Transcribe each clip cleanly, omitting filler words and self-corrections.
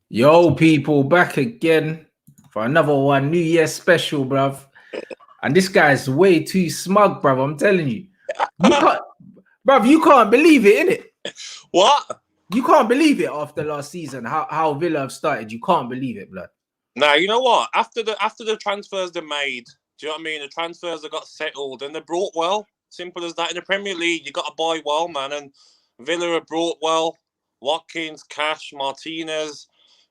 Yo, people, back again for another one. New Year special, bruv. And this guy's way too smug, bruv. I'm telling you. You can't, bruv, you can't believe it, innit? What? You can't believe it after last season, how Villa have started. You can't believe it, blood. Nah, you know what? After the transfers they made, do you know what I mean? The transfers that got settled and they brought well. Simple as that. In the Premier League, you got to buy well, man. And Villa have brought well. Watkins, Cash, Martinez,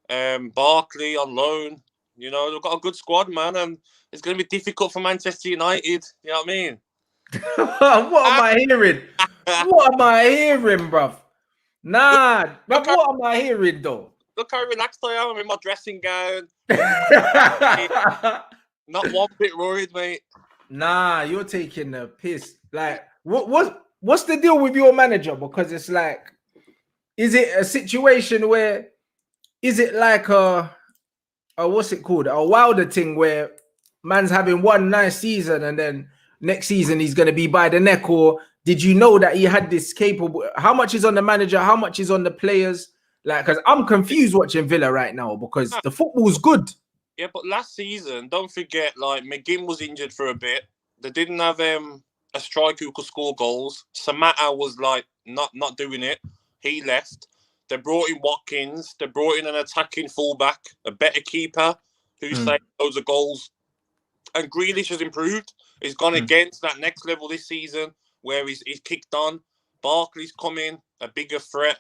Barkley on loan. You know, they've got a good squad, man. And it's going to be difficult for Manchester United. You know what I mean? What am I hearing? What am I hearing, bruv? Nah, bruv, what am I hearing, though? Look how relaxed I am. I'm in my dressing gown. Not one bit worried, mate. Nah, you're taking the piss. Like, what's the deal with your manager? Because it's like, is it a situation where, is it like a what's it called? A Wilder thing where man's having one nice season and then next season he's going to be by the neck? Or did you know that he had this capable? How much is on the manager? How much is on the players? Like, because I'm confused watching Villa right now because the football's good. Yeah, but last season, don't forget, like, McGinn was injured for a bit. They didn't have a striker who could score goals. Samatta was, like, not doing it. He left. They brought in Watkins. They brought in an attacking fullback, a better keeper who saved loads of goals. And Grealish has improved. He's gone against that next level this season where he's kicked on. Barkley's coming, a bigger threat.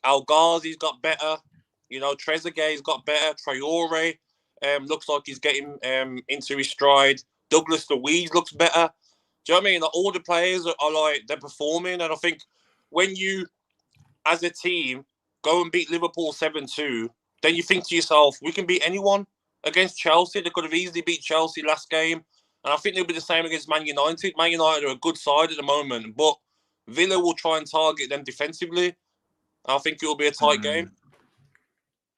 El Ghazi's got better. You know, Trezeguet's got better. Traore looks like he's getting into his stride. Douglas Luiz looks better. Do you know what I mean? Like, all the players are like, they're performing. And I think when you, as a team, go and beat Liverpool 7-2, then you think to yourself, we can beat anyone against Chelsea. They could have easily beat Chelsea last game. And I think they'll be the same against Man United. Man United are a good side at the moment, but Villa will try and target them defensively. I think it will be a tight game.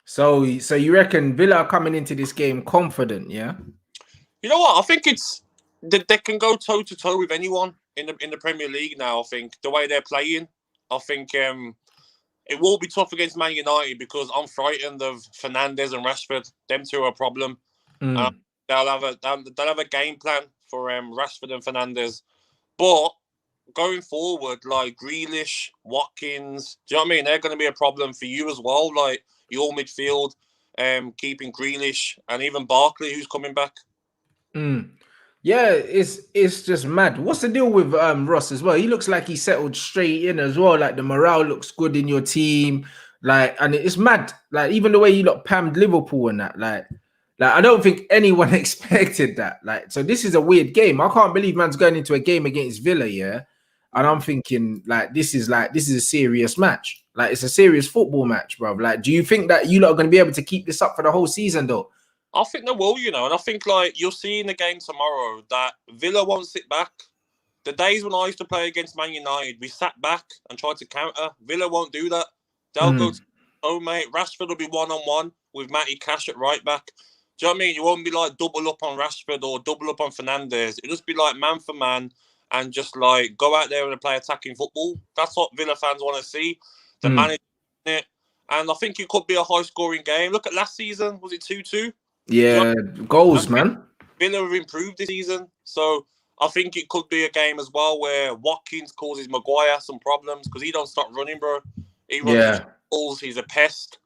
So you reckon Villa are coming into this game confident, yeah? You know what? I think it's they can go toe to toe with anyone in the Premier League now. I think the way they're playing, I think it will be tough against Man United because I'm frightened of Fernandes and Rashford. Them two are a problem. They'll have a game plan for Rashford and Fernandes, but going forward, like Grealish, Watkins, do you know what I mean? They're going to be a problem for you as well. Like your midfield, keeping Grealish and even Barkley, who's coming back. Yeah, it's just mad. What's the deal with Ross as well? He looks like he settled straight in as well. Like the morale looks good in your team. Like, and it's mad. Like even the way you lot pammed Liverpool and that. Like I don't think anyone expected that. Like, so this is a weird game. I can't believe man's going into a game against Villa, yeah. And I'm thinking, this is a serious match. Like, it's a serious football match, bro. Like, do you think that you lot are going to be able to keep this up for the whole season, though? I think they will, you know. And I think, like, you'll see in the game tomorrow that Villa won't sit back. The days when I used to play against Man United, we sat back and tried to counter. Villa won't do that. They'll go to mate. Rashford will be one-on-one with Matty Cash at right back. Do you know what I mean? You won't be, like, double up on Rashford or double up on Fernandes. It'll just be, like, man for man. And just like go out there and play attacking football. That's what Villa fans want to see. The manager it. And I think it could be a high-scoring game. Look at last season. Was it 2-2? Yeah, goals, man. Villa have improved this season. So I think it could be a game as well where Watkins causes Maguire some problems because he don't stop running, bro. He runs balls. He's a pest.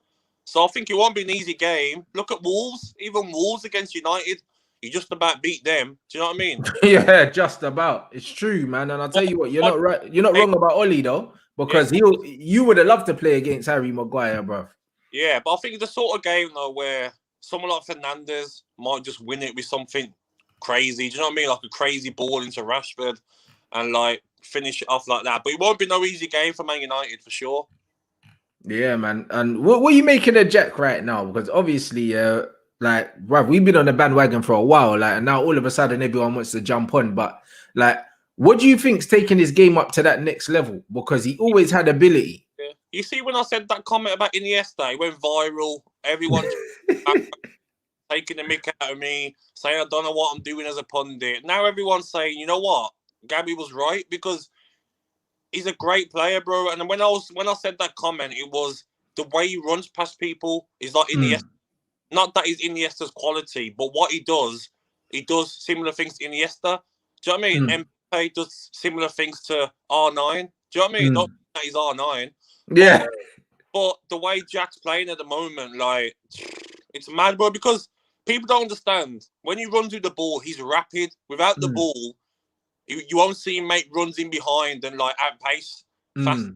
So I think it won't be an easy game. Look at Wolves. Even Wolves against United. You just about beat them. Do you know what I mean? Yeah, just about. It's true, man. And I'll tell you what, you're not right. You're not wrong about Oli though, because you would have loved to play against Harry Maguire, bro. Yeah, but I think it's the sort of game though where someone like Fernandes might just win it with something crazy. Do you know what I mean? Like a crazy ball into Rashford and like finish it off like that. But it won't be no easy game for Man United for sure. Yeah, man. And what are you making of Jack right now? Because obviously, like, bruv, we've been on the bandwagon for a while, like, and now all of a sudden everyone wants to jump on. But like, what do you think's taking his game up to that next level? Because he always had ability. Yeah. You see, when I said that comment about Iniesta, it went viral. Everyone taking the mick out of me, saying I don't know what I'm doing as a pundit. Now everyone's saying, you know what, Gabby was right, because he's a great player, bro. And when I said that comment, it was the way he runs past people is like Iniesta. Not that he's Iniesta's quality, but what he does similar things to Iniesta. Do you know what I mean? Mbappe does similar things to R9. Do you know what I mean? Not that he's R9. Yeah. But the way Jack's playing at the moment, like, it's mad, bro, because people don't understand. When he runs with the ball, he's rapid. Without the ball, you won't see him make runs in behind and, like, outpace fast.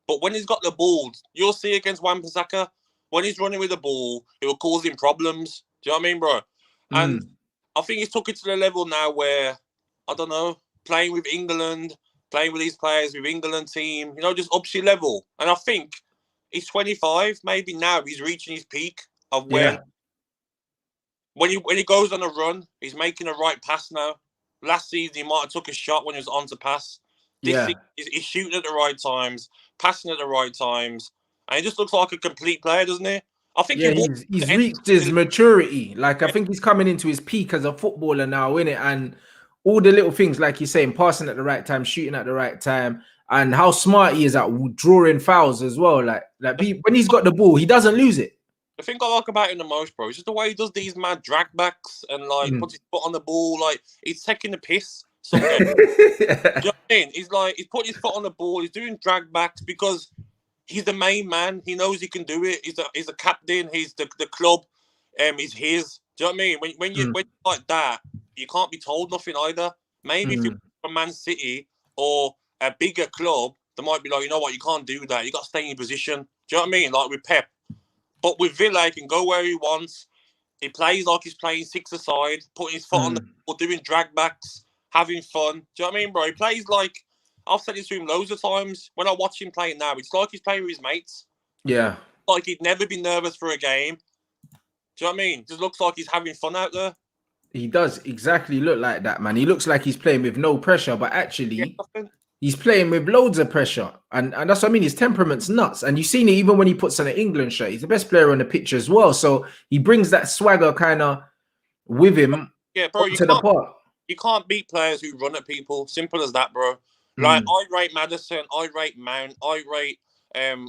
But when he's got the ball, you'll see against Wan-Bissaka, when he's running with the ball, it will cause him problems. Do you know what I mean, bro? And I think he's took it to the level now where, I don't know, playing with England, playing with these players with England team, you know, just ups your level. And I think he's 25. Maybe now he's reaching his peak of where when he goes on a run, he's making a right pass now. Last season, he might have took a shot when he was on to pass. This season, he's shooting at the right times, passing at the right times. And he just looks like a complete player, doesn't he? I think he's reached his maturity. Like, I think he's coming into his peak as a footballer now, innit? And all the little things, like you're saying, passing at the right time, shooting at the right time, and how smart he is at drawing fouls as well. Like when he's got the ball, he doesn't lose it. The thing I like about him the most, bro, is just the way he does these mad drag backs and, like, puts his foot on the ball. Like, he's taking the piss. You know what I mean? He's putting his foot on the ball. He's doing drag backs because he's the main man. He knows he can do it. He's a captain. He's the club. He's his. Do you know what I mean? When you're like that, you can't be told nothing either. Maybe if you're from Man City or a bigger club, they might be like, you know what, you can't do that. You got to stay in your position. Do you know what I mean? Like with Pep. But with Villa, he can go where he wants. He plays like he's playing six-a-side, putting his foot on the ball, doing drag backs, having fun. Do you know what I mean, bro? He plays like, I've said this to him loads of times. When I watch him playing now, it's like he's playing with his mates. Yeah. Like he'd never be nervous for a game. Do you know what I mean? Just looks like he's having fun out there. He does exactly look like that, man. He looks like he's playing with no pressure, but actually, he's playing with loads of pressure. And that's what I mean. His temperament's nuts. And you've seen it even when he puts on an England shirt. He's the best player on the pitch as well. So he brings that swagger kind of with him to the park. You can't beat players who run at people. Simple as that, bro. Like, I rate Maddison, I rate Mount, I rate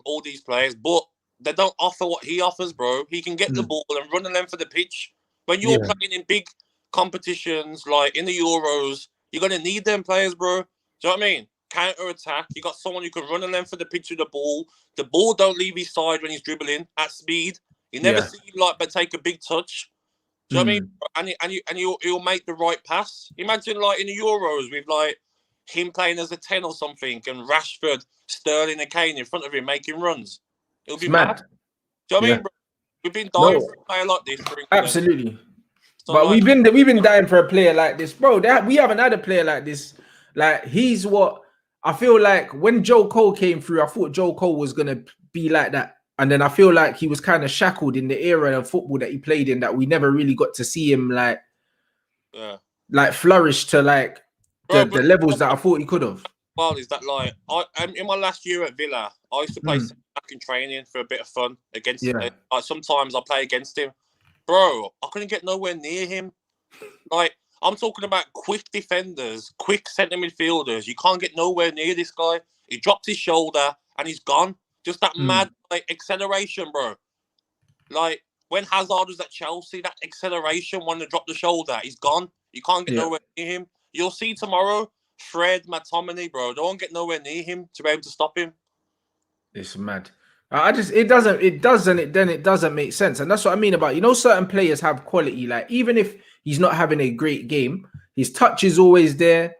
all these players, but they don't offer what he offers, bro. He can get the ball and run the length of the pitch. When you're playing in big competitions, like in the Euros, you're going to need them players, bro. Do you know what I mean? Counter-attack. You got someone who can run the length of the pitch with the ball. The ball don't leave his side when he's dribbling at speed. You never see him, like, but take a big touch. Do you know what I mean? And he'll make the right pass. Imagine, like, in the Euros with, like, him playing as a 10 or something and Rashford, Sterling and Kane in front of him making runs. It'll be mad. Do you know what I mean, bro? We've been dying for a player like this. Absolutely. So but like, we've been dying for a player like this, bro. We haven't had a player like this. Like, he's what I feel like when Joe Cole came through, I thought Joe Cole was gonna be like that. And then I feel like he was kind of shackled in the era of football that he played in, that we never really got to see him like flourish to like the levels that I thought he could have. Well, is that like in my last year at Villa, I used to play back in training for a bit of fun against him. Like, sometimes I play against him. Bro, I couldn't get nowhere near him. Like, I'm talking about quick defenders, quick centre midfielders. You can't get nowhere near this guy. He drops his shoulder and he's gone. Just that mad like acceleration, bro. Like when Hazard was at Chelsea, that acceleration when they drop the shoulder, he's gone. You can't get nowhere near him. You'll see tomorrow, Fred, McTominay, bro. Don't get nowhere near him to be able to stop him. It's mad. It doesn't make sense. And that's what I mean about, you know, certain players have quality. Like, even if he's not having a great game, his touch is always there.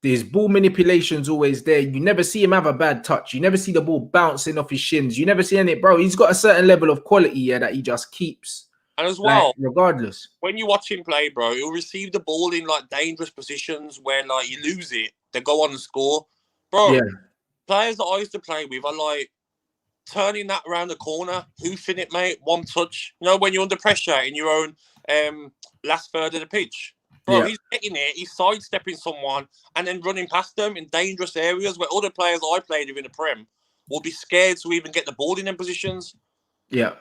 His ball manipulation's always there. You never see him have a bad touch. You never see the ball bouncing off his shins. You never see any, bro. He's got a certain level of quality that he just keeps. And as well, like, regardless. When you watch him play, bro, he'll receive the ball in like dangerous positions where like you lose it, they go on and score. Bro, players that I used to play with are like turning that around the corner, hoofing it, mate, one touch. You know, when you're under pressure in your own last third of the pitch. Bro, he's getting it, he's sidestepping someone and then running past them in dangerous areas where other players I played with in the Prem will be scared to even get the ball in them positions. Yeah,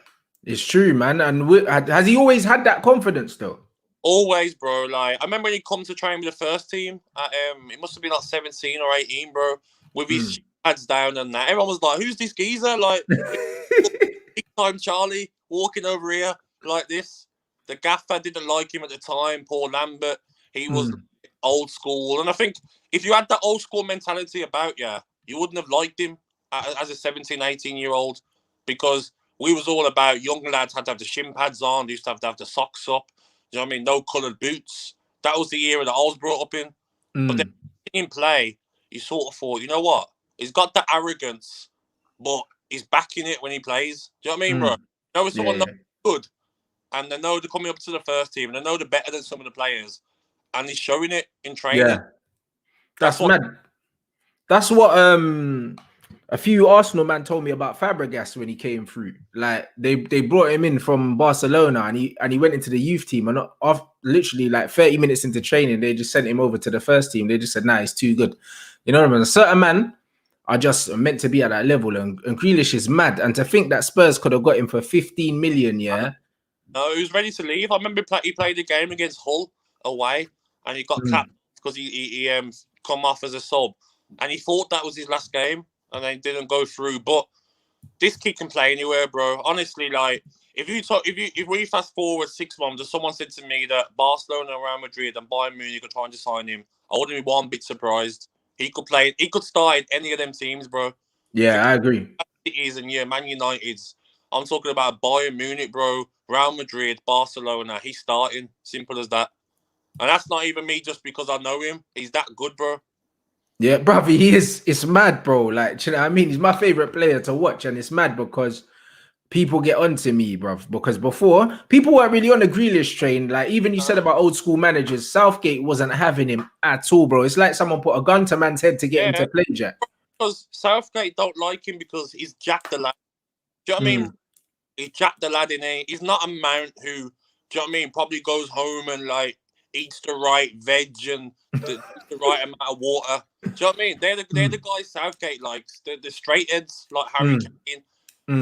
it's true, man. And has he always had that confidence, though? Always, bro. Like, I remember when he come to train with the first team. It must have been like 17 or 18, bro. with his pads down and that. Everyone was like, "Who's this geezer?" Like, big time Charlie walking over here like this. The gaffer didn't like him at the time. Paul Lambert, he was old school, and I think if you had that old school mentality about you, you wouldn't have liked him as a 17, 18-year-old, because we was all about young lads had to have the shin pads on, they used to have the socks up. You know what I mean? No coloured boots. That was the era that I was brought up in. But then in play, you sort of thought, you know what? He's got the arrogance, but he's backing it when he plays. Do you know what I mean, bro? You know, when someone knows good, and they know they're coming up to the first team, and they know they're better than some of the players, and he's showing it in training. Yeah, that's mad. That's what a few Arsenal man told me about Fabregas when he came through. Like they brought him in from Barcelona, and he went into the youth team, and off literally like 30 minutes into training, they just sent him over to the first team. They just said, "Nah, he's too good." You know what I mean? A certain man are just meant to be at that level, and Grealish is mad. And to think that Spurs could have got him for 15 million, yeah. No, he was ready to leave. I remember he played a game against Hull away, and he got capped because he come off as a sub, and he thought that was his last game, and then didn't go through. But this kid can play anywhere, bro. Honestly, like if we fast forward 6 months, and someone said to me that Barcelona, Real Madrid, and Bayern Munich are trying to sign him, I wouldn't be one bit surprised. He could play. He could start in any of them teams, bro. Yeah, I agree. Cities and Man United's. I'm talking about Bayern Munich, bro. Real Madrid, Barcelona. He's starting. Simple as that. And that's not even me just because I know him. He's that good, bro. Yeah, bro, he is. It's mad, bro. Like, you know what I mean? He's my favorite player to watch, and it's mad because people get onto me, bro. Because before, people weren't really on the Grealish train. Like, even you said about old school managers, Southgate wasn't having him at all, bro. It's like someone put a gun to man's head to get him to play, Jack. Because Southgate don't like him because he's Jack the lad. Do you know what I mean? He's Jack the lad in it. He's not a mount who, do you know what I mean, probably goes home and like eats the right veg and the right amount of water. Do you know what I mean? They're the guys Southgate likes. The straight heads like Harry Kane.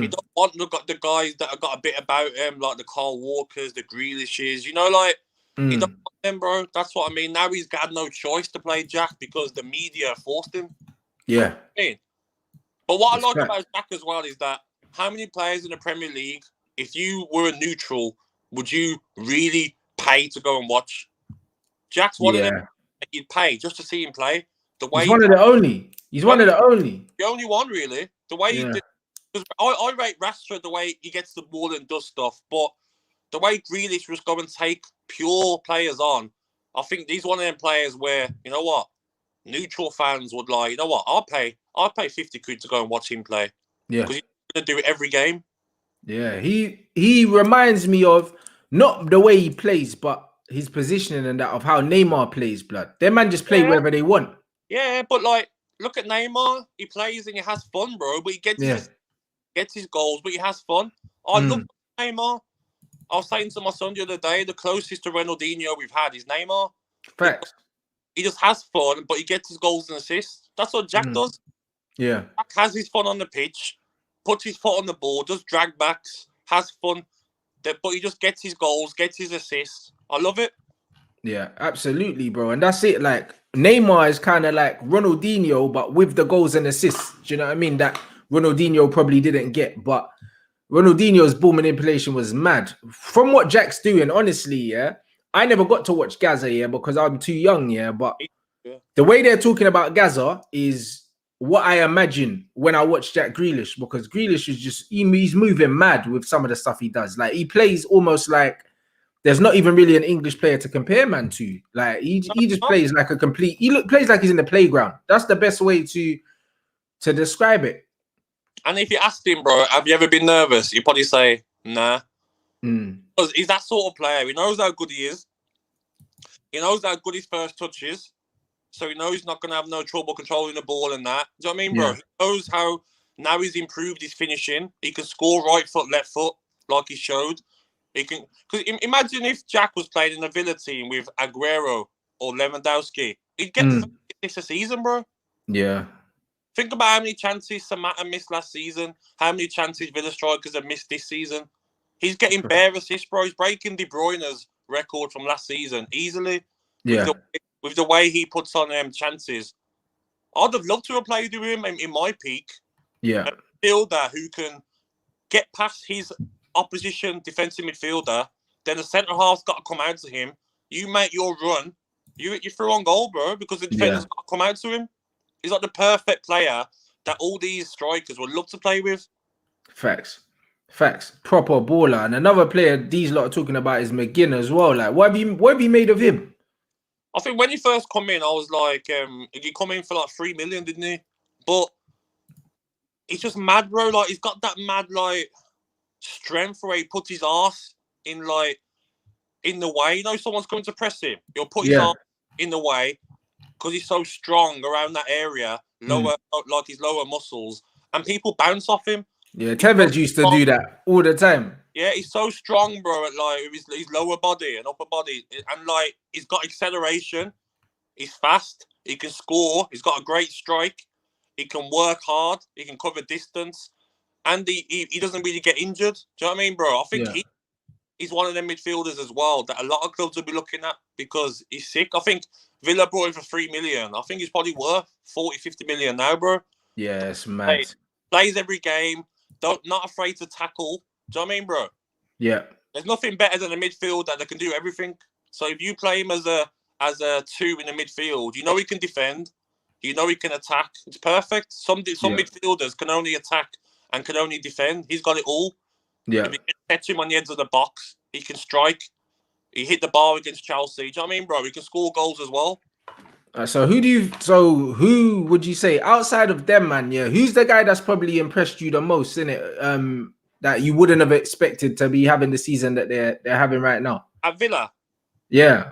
He don't want the guys that have got a bit about him, like the Carl Walkers, the Grealishes. You know, like he don't want them, bro. That's what I mean. Now he's got no choice to play Jack because the media forced him. Yeah. You know what I mean? But what I like about Jack as well is that how many players in the Premier League, if you were a neutral, would you really pay to go and watch? Jack's one of them that you'd pay just to see him play. The way he's one of the only. He's one of the only. The only one, really. The way he did. Because I rate Rashford the way he gets the ball and does stuff, but the way Grealish was going to take pure players on, I think he's one of them players where, you know what, neutral fans would like, you know what, I'll pay £50 to go and watch him play. Yeah. Because he's going to do it every game. Yeah, he reminds me of not the way he plays, but his positioning and that of how Neymar plays, blood. Their man just play wherever they want. Yeah, but like, look at Neymar. He plays and he has fun, bro. But he gets his goals, but he has fun. I love Neymar. I was saying to my son the other day, the closest to Ronaldinho we've had is Neymar. Facts. He just has fun, but he gets his goals and assists. That's what Jack does. Yeah. Jack has his fun on the pitch, puts his foot on the ball, does drag backs, has fun. But he just gets his goals, gets his assists. I love it. Yeah, absolutely, bro. And that's it. Like, Neymar is kind of like Ronaldinho, but with the goals and assists. Do you know what I mean? That Ronaldinho probably didn't get. But Ronaldinho's ball manipulation was mad. From what Jack's doing, honestly, I never got to watch Gaza, because I'm too young, but the way they're talking about Gaza is what I imagine when I watch Jack Grealish, because Grealish is just, he's moving mad with some of the stuff he does. Like, he plays almost like there's not even really an English player to compare man to. Like, he just plays like a complete, plays like he's in the playground. That's the best way to describe it. And if you asked him, bro, have you ever been nervous? He'd probably say, nah. Because he's that sort of player. He knows how good he is. He knows how good his first touch is. So he knows he's not going to have no trouble controlling the ball and that. Do you know what I mean, bro? He knows how now he's improved his finishing. He can score right foot, left foot, like he showed. He can. Because imagine if Jack was playing in a Villa team with Aguero or Lewandowski. He'd get this a season, bro. Yeah. Think about how many chances Samatta missed last season. How many chances Villa strikers have missed this season. He's getting bare assists, bro. He's breaking De Bruyne's record from last season easily. Yeah. With the way he puts on chances. I'd have loved to have played with him in my peak. Yeah. A midfielder who can get past his opposition defensive midfielder, then the centre half's got to come out to him. You make your run, you through on goal, bro, because the defender's got to come out to him. He's like the perfect player that all these strikers would love to play with. Facts. Proper baller. And another player these lot are talking about is McGinn as well. Like, what have you made of him? I think when he first come in, I was like, he come in for like 3 million, didn't he? But he's just mad, bro. Like, he's got that mad, like, strength where he puts his ass in, like, in the way. You know, someone's coming to press him. He'll put his arm in the way because he's so strong around that area, like his lower muscles, and people bounce off him. Yeah, Tevez used to do that all the time. Yeah, he's so strong, bro, at like his lower body and upper body, and like he's got acceleration. He's fast. He can score. He's got a great strike. He can work hard. He can cover distance, and he doesn't really get injured. Do you know what I mean, bro? I think he's one of them midfielders as well that a lot of clubs will be looking at because he's sick. I think Villa brought him for 3 million. I think he's probably worth 40, 50 million now, bro. Yeah, it's mad. Plays every game. Not afraid to tackle. Do you know what I mean, bro? Yeah. There's nothing better than a midfielder that can do everything. So if you play him as a 2 in the midfield, you know he can defend. You know he can attack. It's perfect. Some midfielders can only attack and can only defend. He's got it all. Yeah. If you can catch him on the edge of the box, he can strike. He hit the bar against Chelsea. Do you know what I mean, bro? He can score goals as well. So who would you say outside of them, man? Yeah, who's the guy that's probably impressed you the most in it? That you wouldn't have expected to be having the season that they're having right now at Villa. Yeah.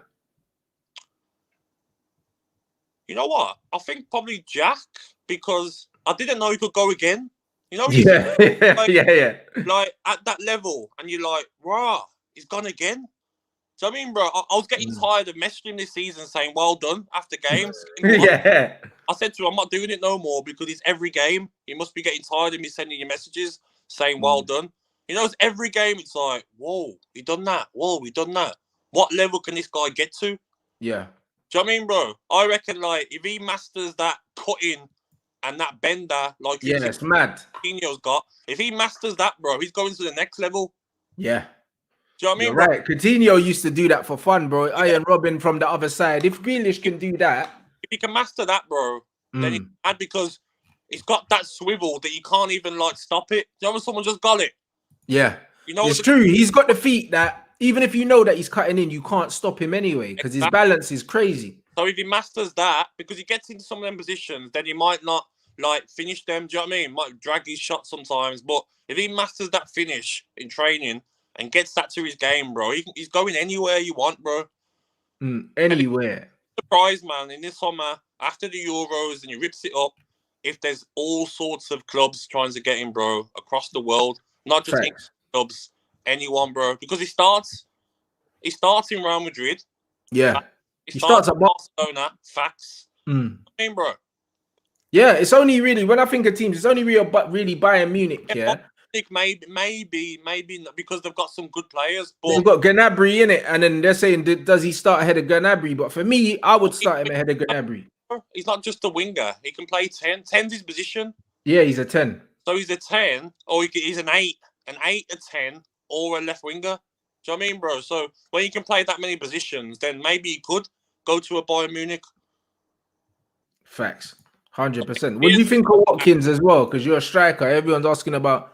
You know what? I think probably Jack, because I didn't know he could go again. You know, yeah, like at that level, and you're like, rah, he's gone again. So I mean, bro, I was getting tired of messaging him this season saying, well done after games. Yeah. I said to him, I'm not doing it no more because it's every game. You must be getting tired of me sending you messages saying, well done. You know, it's every game. It's like, whoa, he done that. Whoa, he done that. What level can this guy get to? Yeah. Do you know what I mean, bro? I reckon, like, if he masters that cutting and that bender, like it's mad. Coutinho's got, if he masters that, bro, he's going to the next level. Yeah. Do you know what I mean, bro? Right. Coutinho used to do that for fun, bro. Yeah. Iron Robin from the other side. If Grealish can do that. If he can master that, bro, then he's mad because he's got that swivel that you can't even, like, stop it. Do you know when someone just got it? Yeah. You know, it's true. He's got the feet that, even if you know that he's cutting in, you can't stop him anyway because his balance is crazy. So if he masters that, because he gets into some of them positions, then he might not, like, finish them. Do you know what I mean? Might drag his shot sometimes. But if he masters that finish in training and gets that to his game, bro, he's going anywhere you want, bro. Anywhere. Surprise, man, in this summer, after the Euros, and he rips it up, if there's all sorts of clubs trying to get him, bro, across the world, not just English clubs, anyone, bro, because he starts in Real Madrid. Yeah. He starts at Barcelona. Facts. I mean, bro. Yeah, it's only really, when I think of teams, it's only really Bayern Munich, yeah. Maybe because they've got some good players. But they've got Gnabry in it, and then they're saying, does he start ahead of Gnabry? But for me, I would start him ahead of Gnabry. He's not just a winger. He can play 10. 10's his position. Yeah, he's a 10. So he's a 10, or he's an 8. An 8, a 10, or a left winger. Do you know what I mean, bro? So when you can play that many positions, then maybe he could go to a Bayern Munich. Facts. 100%. What do you think of Watkins as well? Because you're a striker. Everyone's asking about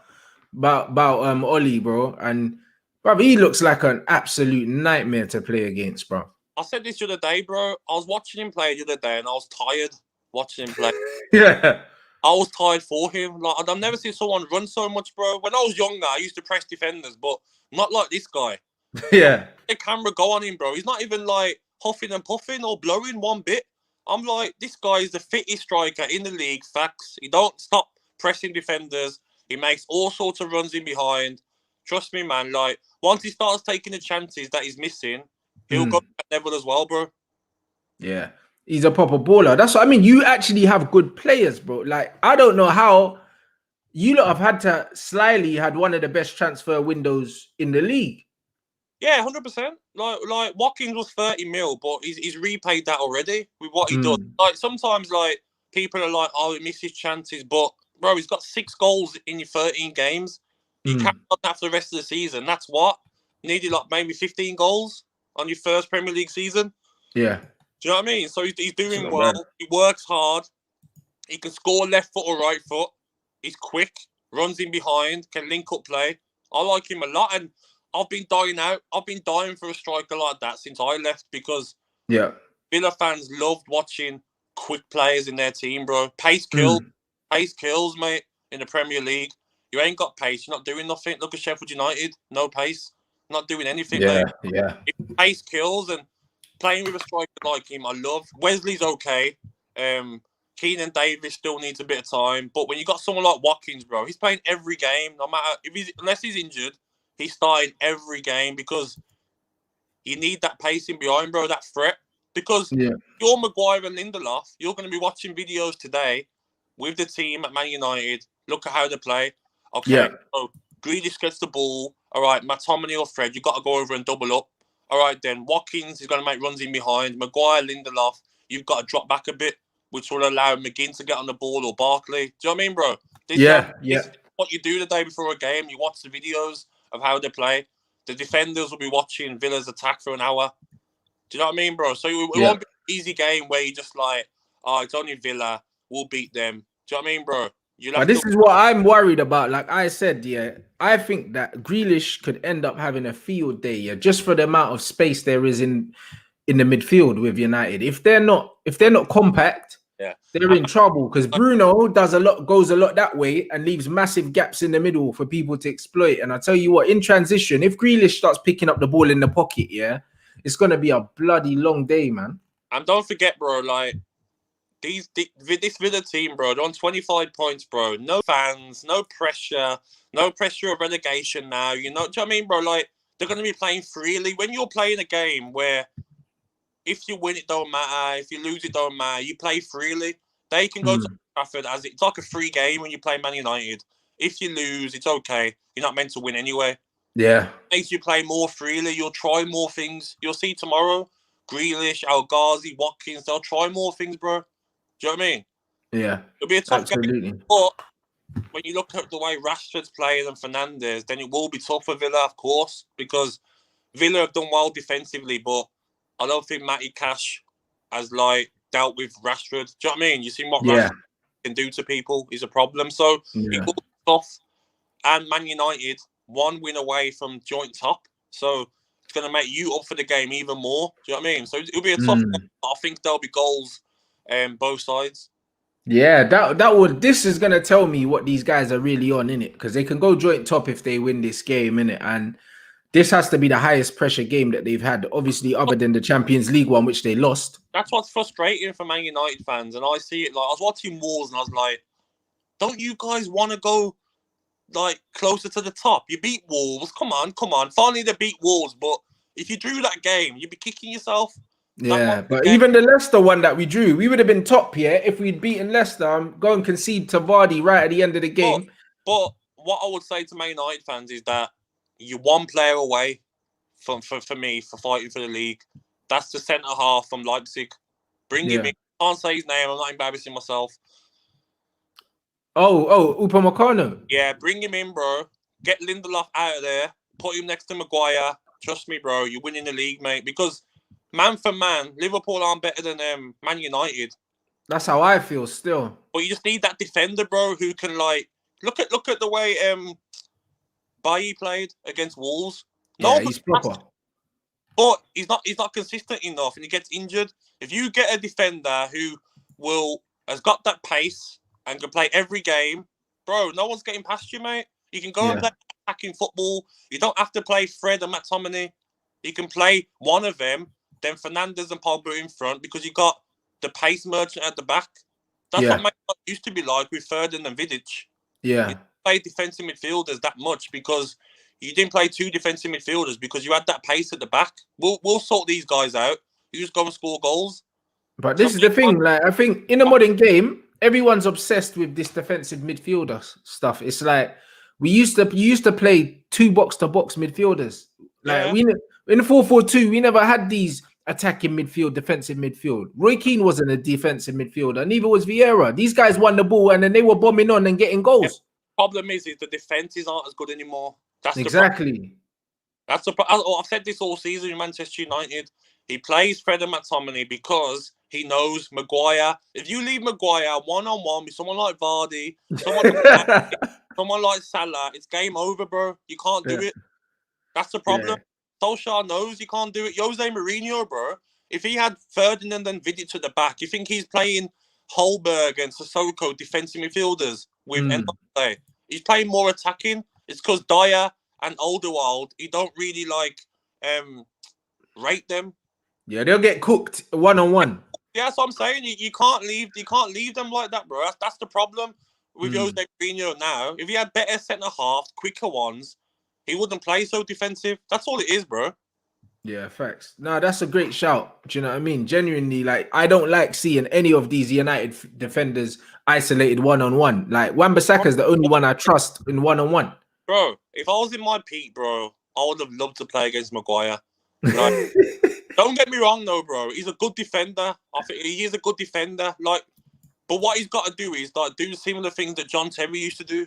Ollie, bro. And bro, he looks like an absolute nightmare to play against, bro. I said this the other day, bro. I was watching him play the other day, and I was tired watching him play. Yeah. I was tired for him. Like, I've never seen someone run so much, bro. When I was younger, I used to press defenders, but not like this guy. Yeah. The camera go on him, bro. He's not even like huffing and puffing or blowing one bit. I'm like, this guy is the fittest striker in the league. Facts. He don't stop pressing defenders. He makes all sorts of runs in behind. Trust me, man. Like, once he starts taking the chances that he's missing, he'll go to that level as well, bro. Yeah. He's a proper baller. That's what I mean. You actually have good players, bro. Like, I don't know how you lot have had to slyly had one of the best transfer windows in the league. Yeah, 100%. Like Watkins was 30 mil, but he's repaid that already with what he does. Like, sometimes, like, people are like, oh, he misses chances. But, bro, he's got 6 goals in your 13 games. You carry on that for the rest of the season. That's what? Needed like maybe 15 goals on your first Premier League season. Yeah. Do you know what I mean? So he's doing well. Bad. He works hard. He can score left foot or right foot. He's quick, runs in behind, can link up play. I like him a lot, and I've been dying out. I've been dying for a striker like that since I left because Villa fans loved watching quick players in their team, bro. Pace kills, mate, in the Premier League. You ain't got pace. You're not doing nothing. Look at Sheffield United. No pace. Not doing anything, mate. Yeah. If pace kills, and playing with a striker like him, I love. Wesley's okay. Keenan Davis still needs a bit of time. But when you got someone like Watkins, bro, he's playing every game. No matter unless he's injured, he's starting every game because you need that pacing behind, bro, that threat. Because you're Maguire and Lindelof, you're going to be watching videos today with the team at Man United. Look at how they play. Okay, so Grealish gets the ball. All right, McTominay or Fred, you've got to go over and double up. All right, then Watkins is going to make runs in behind. Maguire, Lindelof, you've got to drop back a bit, which will allow McGinn to get on the ball or Barkley. Do you know what I mean, bro? This is what you do the day before a game. You watch the videos of how they play. The defenders will be watching Villa's attack for an hour. Do you know what I mean, bro? So it won't be an easy game where you just like, oh, it's only Villa. We'll beat them. Do you know what I mean, bro? But this is what I'm worried about. Like I said, I think that Grealish could end up having a field day, just for the amount of space there is in the midfield with United. If they're not compact, they're in trouble because Bruno goes a lot that way and leaves massive gaps in the middle for people to exploit. And I tell you what, in transition, if Grealish starts picking up the ball in the pocket, it's gonna be a bloody long day, man. And don't forget, bro, like this Villa team, bro, they're on 25 points, bro. No fans, no pressure of relegation now. You know, do you know what I mean, bro? Like they're gonna be playing freely. When you're playing a game where if you win, it don't matter. If you lose, it don't matter. You play freely. They can go to Trafford as it's like a free game when you play Man United. If you lose, it's okay. You're not meant to win anyway. Yeah. It makes you play more freely. You'll try more things. You'll see tomorrow, Grealish, El Ghazi, Watkins, they'll try more things, bro. Do you know what I mean? Yeah. It'll be a tough game. But when you look at the way Rashford's playing and Fernandes, then it will be tough for Villa, of course, because Villa have done well defensively, but I don't think Matty Cash has like dealt with Rashford. Do you know what I mean? You see what Rashford can do to people is a problem. So it will be tough. And Man United, 1 win away from joint top. So it's going to make you up for the game even more. Do you know what I mean? So it'll be a tough game. I think there'll be goals both sides. Yeah, this is going to tell me what these guys are really on, innit? Because they can go joint top if they win this game, innit? And this has to be the highest pressure game that they've had, obviously, other than the Champions League one, which they lost. That's what's frustrating for Man United fans. And I see it like, I was watching Wolves and I was like, don't you guys want to go like closer to the top? You beat Wolves. Come on. Finally, they beat Wolves. But if you drew that game, you'd be kicking yourself. Yeah, but even the Leicester one that we drew, we would have been top here if we'd beaten Leicester. Go and concede to Vardy right at the end of the game. But what I would say to Man United fans is that you're 1 player away for me for fighting for the league. That's the centre half from Leipzig. Bring him in. I can't say his name. I'm not embarrassing myself. Oh, Upamecano. Yeah, bring him in, bro. Get Lindelof out of there. Put him next to Maguire. Trust me, bro. You're winning the league, mate. Because man for man, Liverpool aren't better than Man United. That's how I feel still. But you just need that defender, bro, who can like look at the way Bailly played against Wolves. No, he's proper. But he's not consistent enough and he gets injured. If you get a defender who has got that pace and can play every game, bro, no one's getting past you, mate. You can go and play attacking football. You don't have to play Fred and McTominay. You can play one of them, then Fernandes and Pogba in front because you got the pace merchant at the back. That's what Man United used to be like with Ferdinand and Vidic. Yeah. You didn't play defensive midfielders that much because you didn't play 2 defensive midfielders because you had that pace at the back. We'll sort these guys out. You just go and score goals. But this is the thing. Like I think in a modern game, everyone's obsessed with this defensive midfielder stuff. It's like we used to play 2 box-to-box midfielders. Like we in the 4-4-2, we never had these attacking midfield, defensive midfield. Roy Keane wasn't a defensive midfielder, neither was Vieira. These guys won the ball and then they were bombing on and getting goals. Problem is the defenses aren't as good anymore. That's exactly. That's the problem. I've said this all season in Manchester United. He plays Fred and McTominay because he knows Maguire. If you leave Maguire one-on-one with someone like Vardy, someone like Salah, it's game over, bro. You can't do it. That's the problem. Solskjaer knows you can't do it. Jose Mourinho, bro, if he had Ferdinand and Vidic at the back, you think he's playing Holberg and Sissoko defensive midfielders with Mbappe? He's playing more attacking. It's because Dyer and Alderweireld, he don't really rate them. Yeah, they'll get cooked one-on-one. Yeah, that's what I'm saying. You can't leave them like that, bro. That's the problem with Jose Mourinho now. If he had better centre half, quicker ones, he wouldn't play so defensive. That's all it is, bro. Yeah, facts. No, that's a great shout. Do you know what I mean? Genuinely, like, I don't like seeing any of these United defenders isolated one-on-one. Like, Wan-Bissaka is the only one I trust in one-on-one. Bro, if I was in my peak, bro, I would have loved to play against Maguire. Like, don't get me wrong, though, bro. He's a good defender. I think he is a good defender. Like, but what he's got to do is like do similar things that John Terry used to do.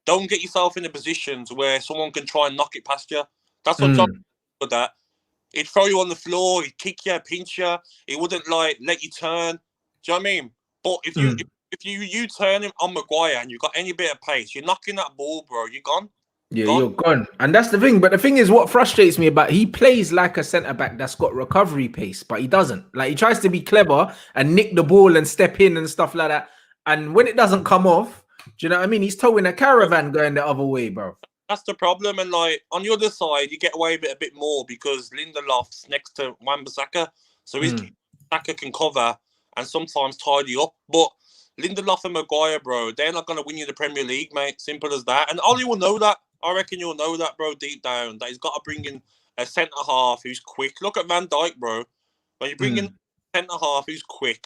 Don't get yourself in the positions where someone can try and knock it past you. That's what John did that. He'd throw you on the floor, he'd kick you, pinch you. He wouldn't like let you turn. Do you know what I mean? But if you turn him on Maguire and you've got any bit of pace, you're knocking that ball, bro. You're gone. Yeah, you're gone. And that's the thing. But the thing is, what frustrates me about he plays like a centre back that's got recovery pace, but he doesn't. Like, he tries to be clever and nick the ball and step in and stuff like that. And when it doesn't come off, do you know what I mean? He's towing a caravan going the other way, bro. That's the problem. And like on the other side, you get away with it a bit more because Lindelof's next to Wan-Bissaka, so his Saka can cover and sometimes tidy up. But Lindelof and Maguire, bro, they're not going to win you the Premier League, mate. Simple as that. And Ollie will know that. I reckon you'll know that, bro, deep down, that he's got to bring in a centre-half who's quick. Look at Van Dijk, bro. When you bring in a centre-half who's quick,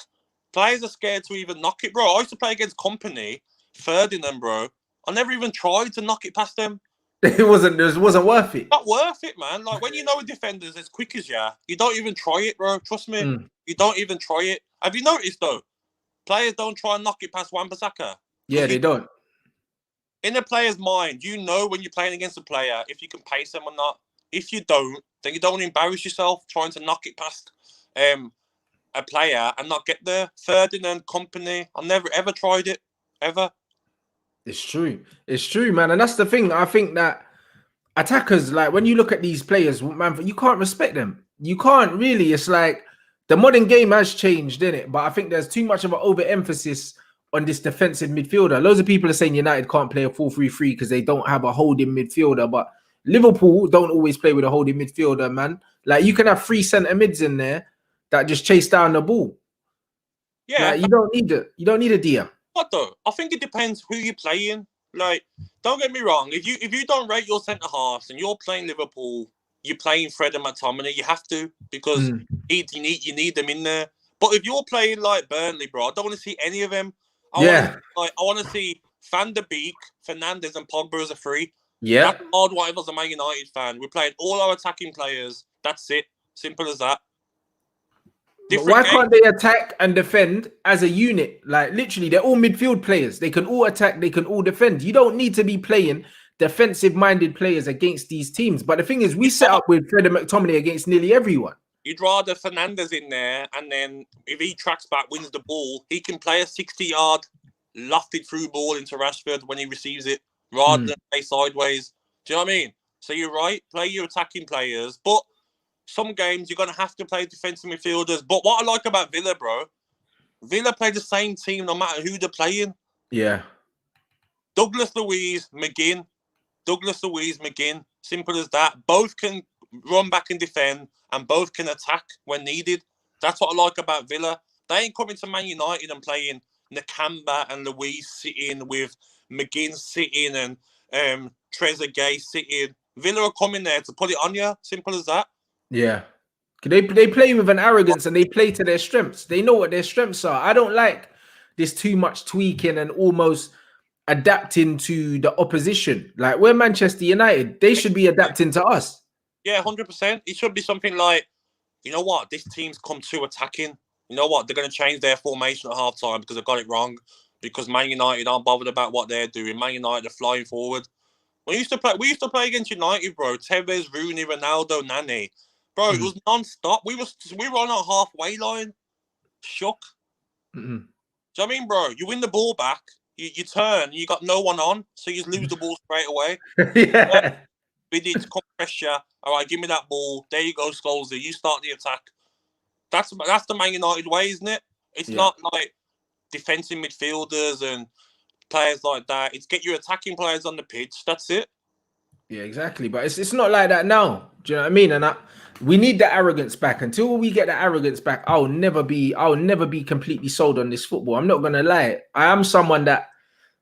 players are scared to even knock it, bro. I used to play against Company, Ferdinand, bro. I never even tried to knock it past them. It wasn't worth it. Not worth it, man. Like, when you know a defender's as quick as you don't even try it, bro. Trust me. You don't even try it. Have you noticed, though? Players don't try and knock it past Wan-Bissaka. Yeah, they don't. In a player's mind, you know when you're playing against a player if you can pace them or not. If you don't, then you don't want to embarrass yourself trying to knock it past a player and not get there. Ferdinand, Company, I've never ever tried it, ever. It's true. It's true, man. And that's the thing. I think that attackers, like, when you look at these players, man, you can't respect them. You can't really. It's like the modern game has changed, innit? But I think there's too much of an overemphasis on this defensive midfielder. Loads of people are saying United can't play a 4-3-3 because they don't have a holding midfielder. But Liverpool don't always play with a holding midfielder, man. Like, you can have 3 centre mids in there that just chase down the ball. Yeah, like, you don't need a Dia. What though? I think it depends who you're playing. Like, don't get me wrong. If you don't rate your centre halves and you're playing Liverpool, you're playing Fred and McTominay. You have to because you need them in there. But if you're playing like Burnley, bro, I don't want to see any of them. I want to see Van der Beek, Fernandes, and Pogba as a free. Yeah, that's hard. What if I was a Man United fan? We're playing all our attacking players. That's it. Simple as that. But why can't they attack and defend as a unit? Like, literally, they're all midfield players. They can all attack. They can all defend. You don't need to be playing defensive-minded players against these teams. But the thing is, we set up with Fred and McTominay against nearly everyone. You'd rather Fernandes in there, and then if he tracks back, wins the ball, he can play a 60-yard lofted through ball into Rashford when he receives it, rather than play sideways. Do you know what I mean? So you're right, play your attacking players, but some games you're going to have to play defensive midfielders. But what I like about Villa, bro, Villa play the same team no matter who they're playing. Yeah. Douglas Luiz, McGinn. Simple as that. Both can run back and defend, and both can attack when needed. That's what I like about Villa. They ain't coming to Man United and playing Nakamba and Luiz sitting with McGinn sitting and Trezeguet sitting. Villa are coming there to put it on you. Simple as that. Yeah. They play with an arrogance and they play to their strengths. They know what their strengths are. I don't like this too much tweaking and almost adapting to the opposition. Like, we're Manchester United. They should be adapting to us. Yeah, 100%. It should be something like, you know what? This team's come too attacking. You know what? They're going to change their formation at half-time because they got it wrong. Because Man United aren't bothered about what they're doing. Man United are flying forward. We used to play against United, bro. Tevez, Rooney, Ronaldo, Nani. Bro, it was non-stop. We were on our halfway line. Shook. Do you know what I mean, bro? You win the ball back, you turn, you got no one on, so you lose the ball straight away. Yeah. We did come pressure. All right, give me that ball. There you go, Scholesy. You start the attack. That's the Man United way, isn't it? It's not like defensive midfielders and players like that. It's get your attacking players on the pitch. That's it. Yeah, exactly. But it's not like that now. Do you know what I mean? And we need the arrogance back. Until we get the arrogance back, I'll never be completely sold on this football. I'm not gonna lie. I am someone that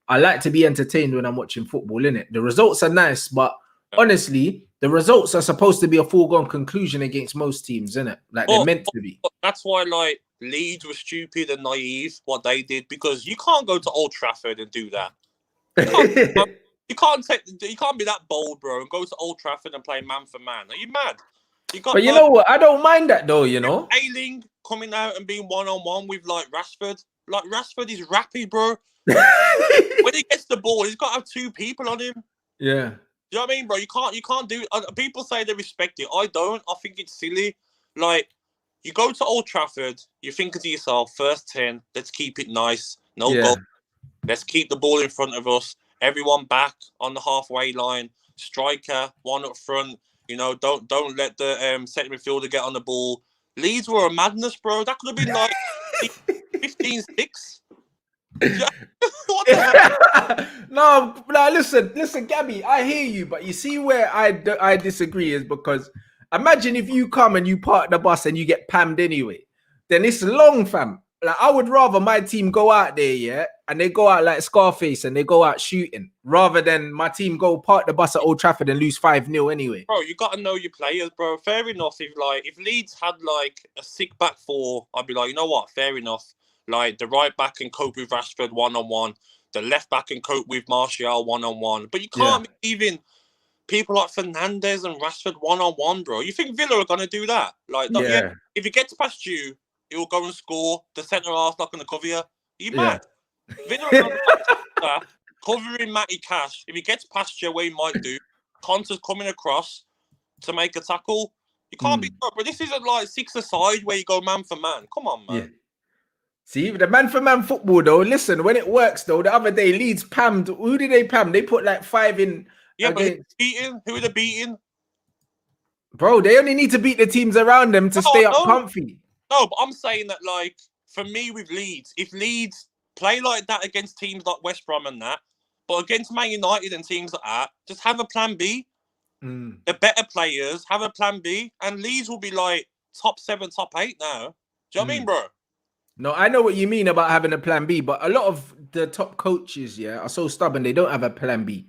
I like to be entertained when I'm watching football, innit? The results are nice, but honestly, the results are supposed to be a foregone conclusion against most teams, innit? Like they're meant to be. That's why, like, Leeds were stupid and naive what they did, because you can't go to Old Trafford and do that. You can't be that bold, bro, and go to Old Trafford and play man for man. Are you mad? But you know what? I don't mind that though. You know, Ailing coming out and being 1-on-1 with like Rashford. Like Rashford is rapid, bro. When he gets the ball, he's got to have two people on him. Yeah. Do you know what I mean, bro? You can't do it. People say they respect it. I don't. I think it's silly. Like, you go to Old Trafford, you think to yourself, first 10, let's keep it nice. No goal. Let's keep the ball in front of us. Everyone back on the halfway line. Striker, one up front. You know, don't let the second midfielder get on the ball. Leeds were a madness, bro. That could have been like 15-6. What the hell? No, listen, Gabby, I hear you, but you see where I disagree is because imagine if you come and you park the bus and you get pammed anyway, then it's long, fam. Like, I would rather my team go out there, yeah, and they go out like Scarface and they go out shooting, rather than my team go park the bus at Old Trafford and lose 5-0 anyway. Bro, you got to know your players, bro. Fair enough. If Leeds had like a sick back four, I'd be like, you know what? Fair enough. Like, the right back can cope with Rashford 1-on-1. The left back can cope with Martial 1-on-1. But you can't be even people like Fernandes and Rashford 1-on-1, bro. You think Villa are going to do that? Like, if he gets past you, he will go and score. The centre half's not going to cover you. Are you mad? Villa are going to covering Matty Cash. If he gets past you, where he might do, Conte's coming across to make a tackle. You can't be, but this isn't like 6-a-side where you go man for man. Come on, man. Yeah. See, the man-for-man football, though, listen, when it works, though, the other day, Leeds pammed. Who did they pam? They put like 5 in. Yeah, but who are they beating? Bro, they only need to beat the teams around them to stay up comfy. No, but I'm saying that, like, for me with Leeds, if Leeds play like that against teams like West Brom and that, but against Man United and teams like that, just have a plan B. The better players have a plan B, and Leeds will be like top 7, top 8 now. Do you know what I mean, bro? No, I know what you mean about having a plan B, but a lot of the top coaches, are so stubborn. They don't have a plan B.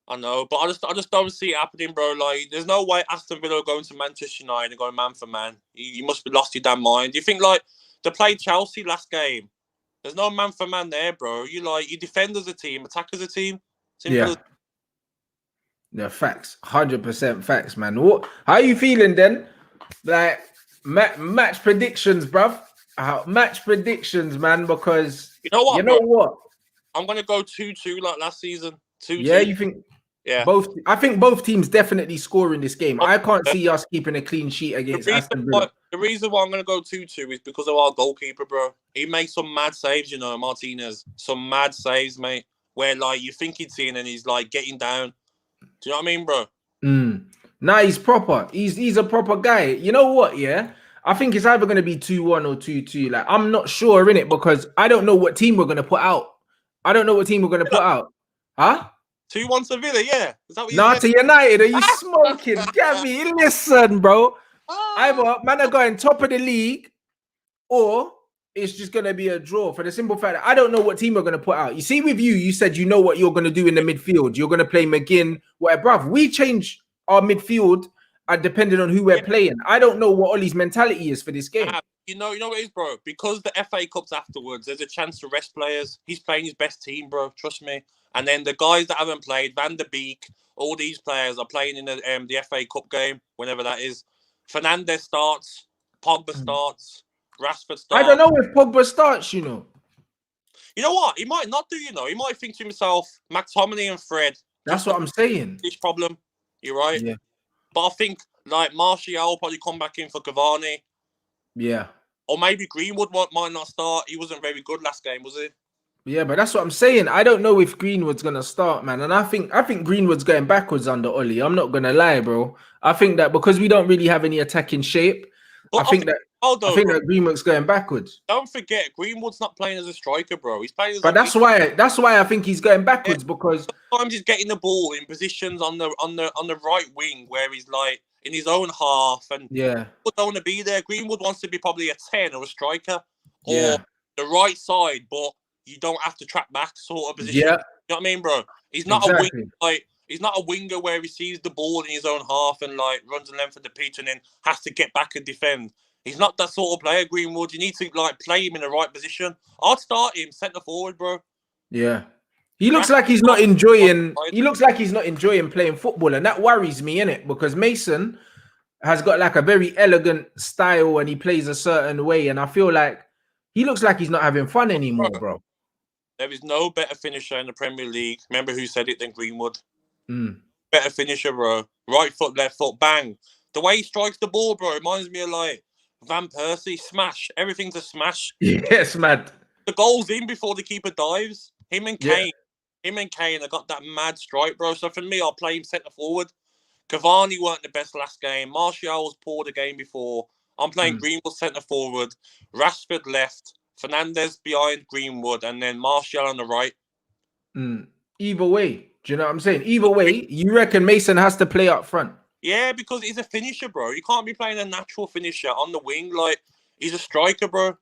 I know, but I just don't see it happening, bro. Like, there's no way Aston Villa are going to Manchester United and going man for man. You must be lost your damn mind. You think, like, they played Chelsea last game. There's no man for man there, bro. You defend as a team, attack as a team. Simple. Yeah, facts. 100% facts, man. How are you feeling then? Like, match predictions, bruv. Match predictions, man, because you know what? I'm gonna go 2-2 like last season. 2-2. Yeah, you think? Yeah. I think both teams definitely score in this game. I can't see us keeping a clean sheet against Aston Villa. The reason why I'm gonna go 2-2 is because of our goalkeeper, bro. He makes some mad saves, you know, Martinez. Some mad saves, mate. Where like you think he's in and he's like getting down. Do you know what I mean, bro? Nah, he's proper. He's a proper guy. You know what? Yeah. I think it's either going to be 2-1 or 2-2. Like, I'm not sure in it because I don't know what team we're going to put out. Huh? 2-1 to Villa, yeah. Is that what you to United. Are you smoking? Gabby, listen, bro. Either man are going top of the league or it's just going to be a draw for the simple fact that I don't know what team we're going to put out. You see, with you said you know what you're going to do in the midfield. You're going to play McGinn, whatever. Bruv, we change our midfield depending on who we're playing. I don't know what Ollie's mentality is for this game. You know what it is, bro? Because the FA Cup's afterwards, there's a chance to rest players. He's playing his best team, bro. Trust me. And then the guys that haven't played, Van der Beek, all these players are playing in the FA Cup game, whenever that is. Fernandez starts, Pogba starts, Rashford starts. I don't know if Pogba starts, you know. You know what? He might not do, you know. He might think to himself, McTominay and Fred. That's what I'm saying. This problem. You're right. Yeah. But I think, like, Martial will probably come back in for Cavani. Yeah. Or maybe Greenwood might not start. He wasn't very good last game, was he? Yeah, but that's what I'm saying. I don't know if Greenwood's gonna start, man. And I think Greenwood's going backwards under Ollie. I'm not gonna lie, bro. I think that because we don't really have any attacking shape, But I think that Greenwood's going backwards. Don't forget, Greenwood's not playing as a striker, bro. He's playing as but that's why I think he's going backwards, because sometimes he's getting the ball in positions on the right wing where he's like in his own half, and yeah, Greenwood don't want to be there. Greenwood wants to be probably a 10 or a striker, or yeah, the right side, but you don't have to track back sort of position. Yeah. You know what I mean, bro? He's not exactly. a wing, he's not a winger where he sees the ball in his own half and like runs the length of the pitch and then has to get back and defend. He's not that sort of player, Greenwood. You need to like play him in the right position. I'd start him centre forward, bro. Yeah. He looks like he's not enjoying. He looks like he's not enjoying playing football, and that worries me, innit? Because Mason has got like a very elegant style, and he plays a certain way, and I feel like he looks like he's not having fun anymore, bro. There is no better finisher in the Premier League. Remember who said it than Greenwood? Better finisher, bro. Right foot, left foot, bang. The way he strikes the ball, bro, reminds me of like Van Persie. Smash. Everything's a smash. Yes, mad. The goal's in before the keeper dives. Him and Kane have got that mad strike, bro. So for me, I'll play him centre forward. Cavani weren't the best last game. Martial was poor the game before. I'm playing Greenwood centre forward. Rashford left. Fernandez behind Greenwood, and then Martial on the right. Either way, do you know what I'm saying? Either way, you reckon Mason has to play up front? Yeah, because he's a finisher, bro. You can't be playing a natural finisher on the wing. Like, he's a striker, bro.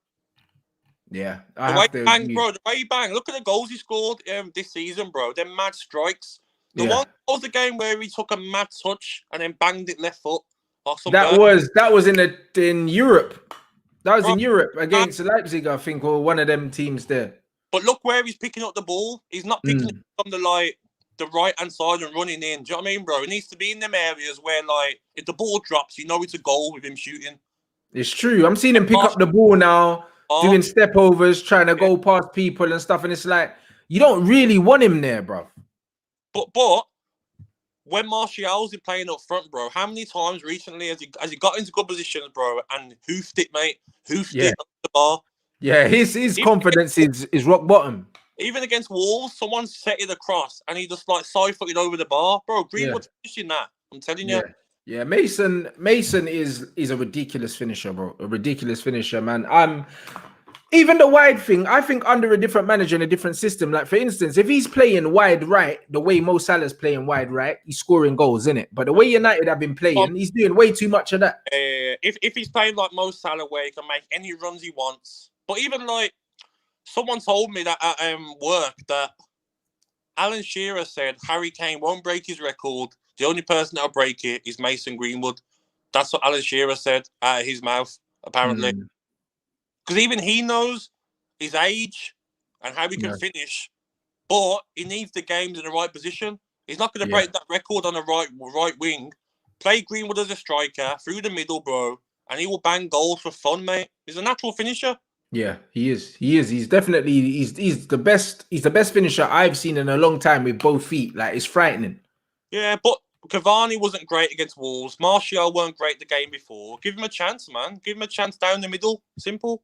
Yeah, the way he bang. Look at the goals he scored this season, bro. They're mad strikes. The one was the game where he took a mad touch and then banged it left foot. That was in Europe. That was in Europe against Leipzig, I think, or one of them teams there. But look where he's picking up the ball. He's not picking it from the right hand side and running in. Do you know what I mean, bro? It needs to be in them areas where, like, if the ball drops, you know it's a goal with him shooting. It's true. I'm seeing him pick up the ball now, doing step overs, trying to go past people and stuff. And it's like, you don't really want him there, bro. But when Martial's playing up front, bro, how many times recently has he got into good positions, bro, and hoofed it, mate? Hoofed it on the bar. Yeah, his confidence is rock bottom. Even against Wolves, someone set it across and he just like side-footed over the bar. Bro, Greenwood's finishing that. I'm telling you. Yeah, Mason is a ridiculous finisher, bro. A ridiculous finisher, man. Even the wide thing, I think under a different manager and a different system, like for instance, if he's playing wide right, the way Mo Salah's playing wide right, he's scoring goals, innit? But the way United have been playing, he's doing way too much of that. If he's playing like Mo Salah, where he can make any runs he wants, but even like someone told me that at work that Alan Shearer said Harry Kane won't break his record. The only person that'll break it is Mason Greenwood. That's what Alan Shearer said out of his mouth, apparently. Because even he knows his age and how he can finish, but he needs the games in the right position. He's not going to break that record on the right wing. Play Greenwood as a striker through the middle, bro, and he will bang goals for fun, mate. He's a natural finisher. Yeah, he is. He's definitely he's the best. He's the best finisher I've seen in a long time with both feet. Like, it's frightening. Yeah, but Cavani wasn't great against Wolves. Martial weren't great the game before. Give him a chance, man. Give him a chance down the middle. Simple.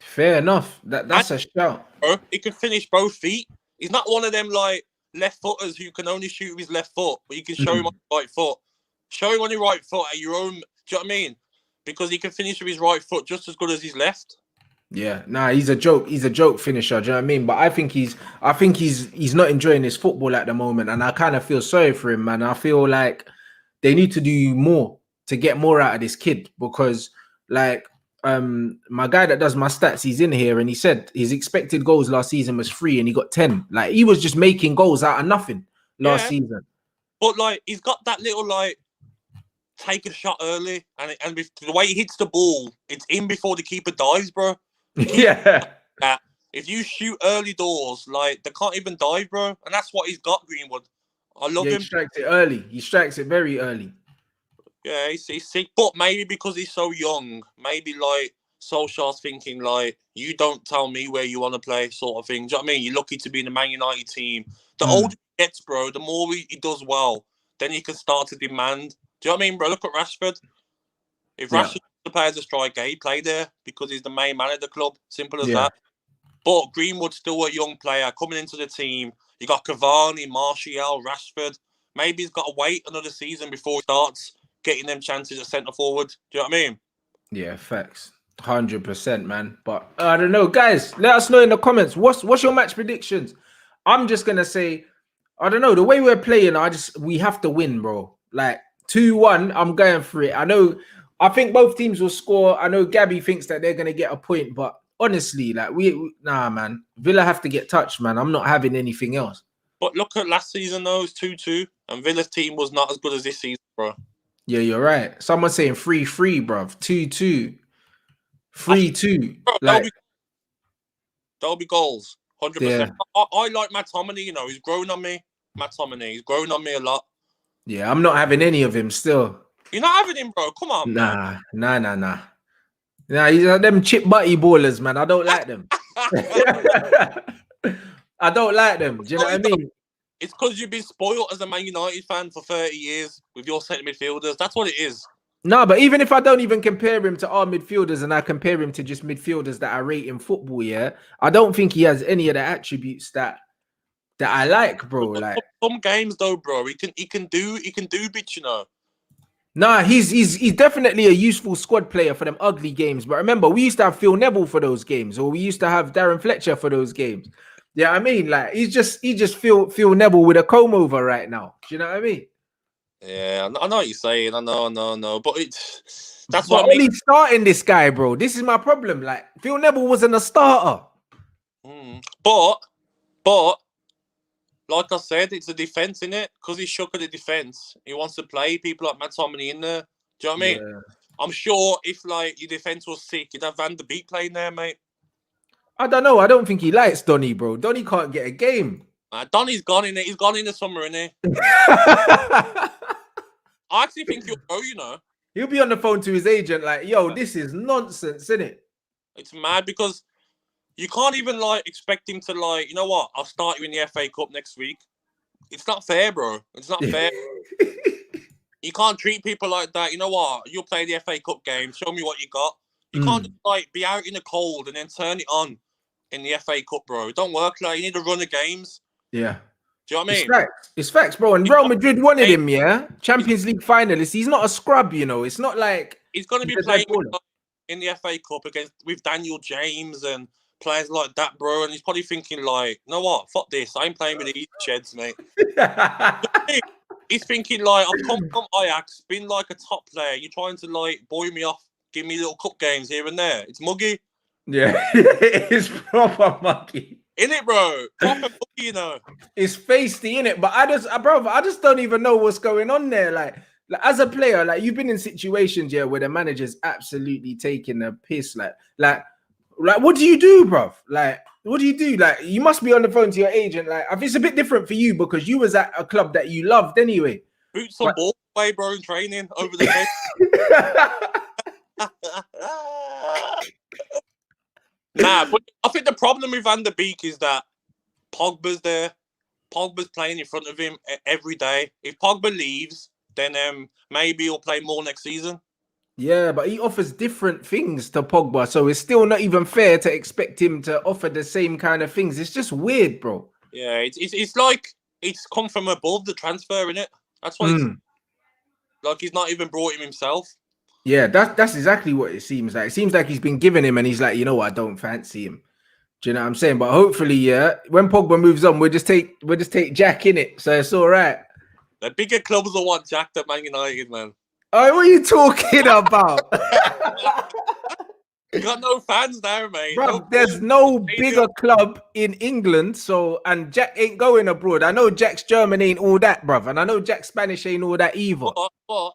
Fair enough. That's a shout. He can finish both feet. He's not one of them like left footers who can only shoot with his left foot, but you can show him on the right foot. Show him on your right foot at your own. Do you know what I mean? Because he can finish with his right foot just as good as his left. Yeah, nah, he's a joke. He's a joke finisher. Do you know what I mean? But I think he's not enjoying his football at the moment, and I kind of feel sorry for him, man. I feel like they need to do more to get more out of this kid, because like my guy that does my stats, he's in here, and he said his expected goals last season was 3 and he got 10. Like, he was just making goals out of nothing last season. But like, he's got that little like take a shot early, and with the way he hits the ball, it's in before the keeper dives, bro. Yeah. If you shoot early doors, like, they can't even dive, bro. And that's what he's got, Greenwood. I love him. He strikes it early. He strikes it very early. Yeah, he's sick, but maybe because he's so young, maybe like Solskjaer's thinking like, you don't tell me where you want to play, sort of thing. Do you know what I mean? You're lucky to be in the Man United team. The older he gets, bro, the more he does well, then he can start to demand. Do you know what I mean, bro? Look at Rashford. If Rashford wants to play as a striker, he play there because he's the main man of the club. Simple as that. But Greenwood's still a young player coming into the team. You got Cavani, Martial, Rashford. Maybe he's got to wait another season before he starts getting them chances at centre forward. Do you know what I mean? Yeah, facts. 100%, man. But I don't know, guys. Let us know in the comments. What's your match predictions? I'm just gonna say, I don't know. The way we're playing, we have to win, bro. Like 2-1. I'm going for it. I think both teams will score. I know Gabby thinks that they're gonna get a point, but honestly, like nah, man. Villa have to get touched, man. I'm not having anything else. But look at last season though, it's 2-2, and Villa's team was not as good as this season, bro. Yeah, you're right. Someone's saying 3-3, bro. 2-2. 3-2. Like, there'll be goals. 100%. Yeah. I like Matt Tominey, you know, he's grown on me. Matt Tominey, he's grown on me a lot. Yeah, I'm not having any of him still. You're not having him, bro. Come on, man. Nah. Nah, he's them chip butty ballers, man. I don't like them. I don't like them. Do you know what I mean? It's because you've been spoiled as a Man United fan for 30 years with your centre midfielders. That's what it is. No, but even if I don't even compare him to our midfielders and I compare him to just midfielders that I rate in football, yeah, I don't think he has any of the attributes that I like, bro. Like some games though, bro, he can do bits, you know. Nah, he's definitely a useful squad player for them ugly games. But remember, we used to have Phil Neville for those games, or we used to have Darren Fletcher for those games. Yeah, I mean, like he just Phil Neville with a comb over right now. Do you know what I mean? Yeah, I know what you're saying. I know. But that's what I mean. Only starting this guy, bro. This is my problem. Like Phil Neville wasn't a starter. But like I said, it's a defense, innit? Because he's shook at the defense. He wants to play people like Matt Tominey in there. Do you know what I mean? Yeah. I'm sure if like your defense was sick, you'd have Van der Beek playing there, mate. I don't know. I don't think he likes Donny, bro. Donny can't get a game. Donny's gone in it. He's gone in the summer, innit? I actually think he'll go, you know. He'll be on the phone to his agent like, yo, this is nonsense, isn't it? It's mad because you can't even like expect him to like, you know what? I'll start you in the FA Cup next week. It's not fair, bro. It's not fair. You can't treat people like that. You know what? You'll play the FA Cup game. Show me what you got. You can't just, like be out in the cold and then turn it on in the FA Cup, bro. It don't work like you need to run the games. Yeah. Do you know what I mean? It's facts, bro. And Real Madrid wanted him, yeah. Champions League finalist. He's not a scrub, you know. It's not like he's going to be playing in the FA Cup with Daniel James and players like that, bro. And he's probably thinking like, you know what? Fuck this. I ain't playing with these sheds, mate. He's thinking like, I've come from Ajax, been like a top player. You're trying to like buoy me off, give me little cup games here and there. It's muggy. Yeah, it's proper muggy. In it, bro. Proper muggy, you know. It's feisty, in it. But I just don't even know what's going on there. Like as a player, like you've been in situations, yeah, where the manager's absolutely taking a piss. Like what do you do, bro? Like, what do you do? Like, you must be on the phone to your agent. Like, I think it's a bit different for you because you was at a club that you loved anyway. Boot some ball away, bro, in training over the head. Nah, but I think the problem with Van der Beek is that Pogba's there. Pogba's playing in front of him every day. If Pogba leaves, then maybe he'll play more next season. Yeah, but he offers different things to Pogba, so it's still not even fair to expect him to offer the same kind of things. It's just weird, bro. Yeah, it's like it's come from above the transfer, innit? That's why it's like he's not even brought him himself. Yeah, that's exactly what it seems like. It seems like he's been given him and he's like, you know what, I don't fancy him. Do you know what I'm saying? But hopefully, yeah, when Pogba moves on, we'll just take Jack in it. So it's all right. The bigger clubs will want Jack than Man United, man. Oh, what are you talking about? You got no fans there, mate. Bro, there's no bigger club in England, and Jack ain't going abroad. I know Jack's German ain't all that, bruv, and I know Jack's Spanish ain't all that either. But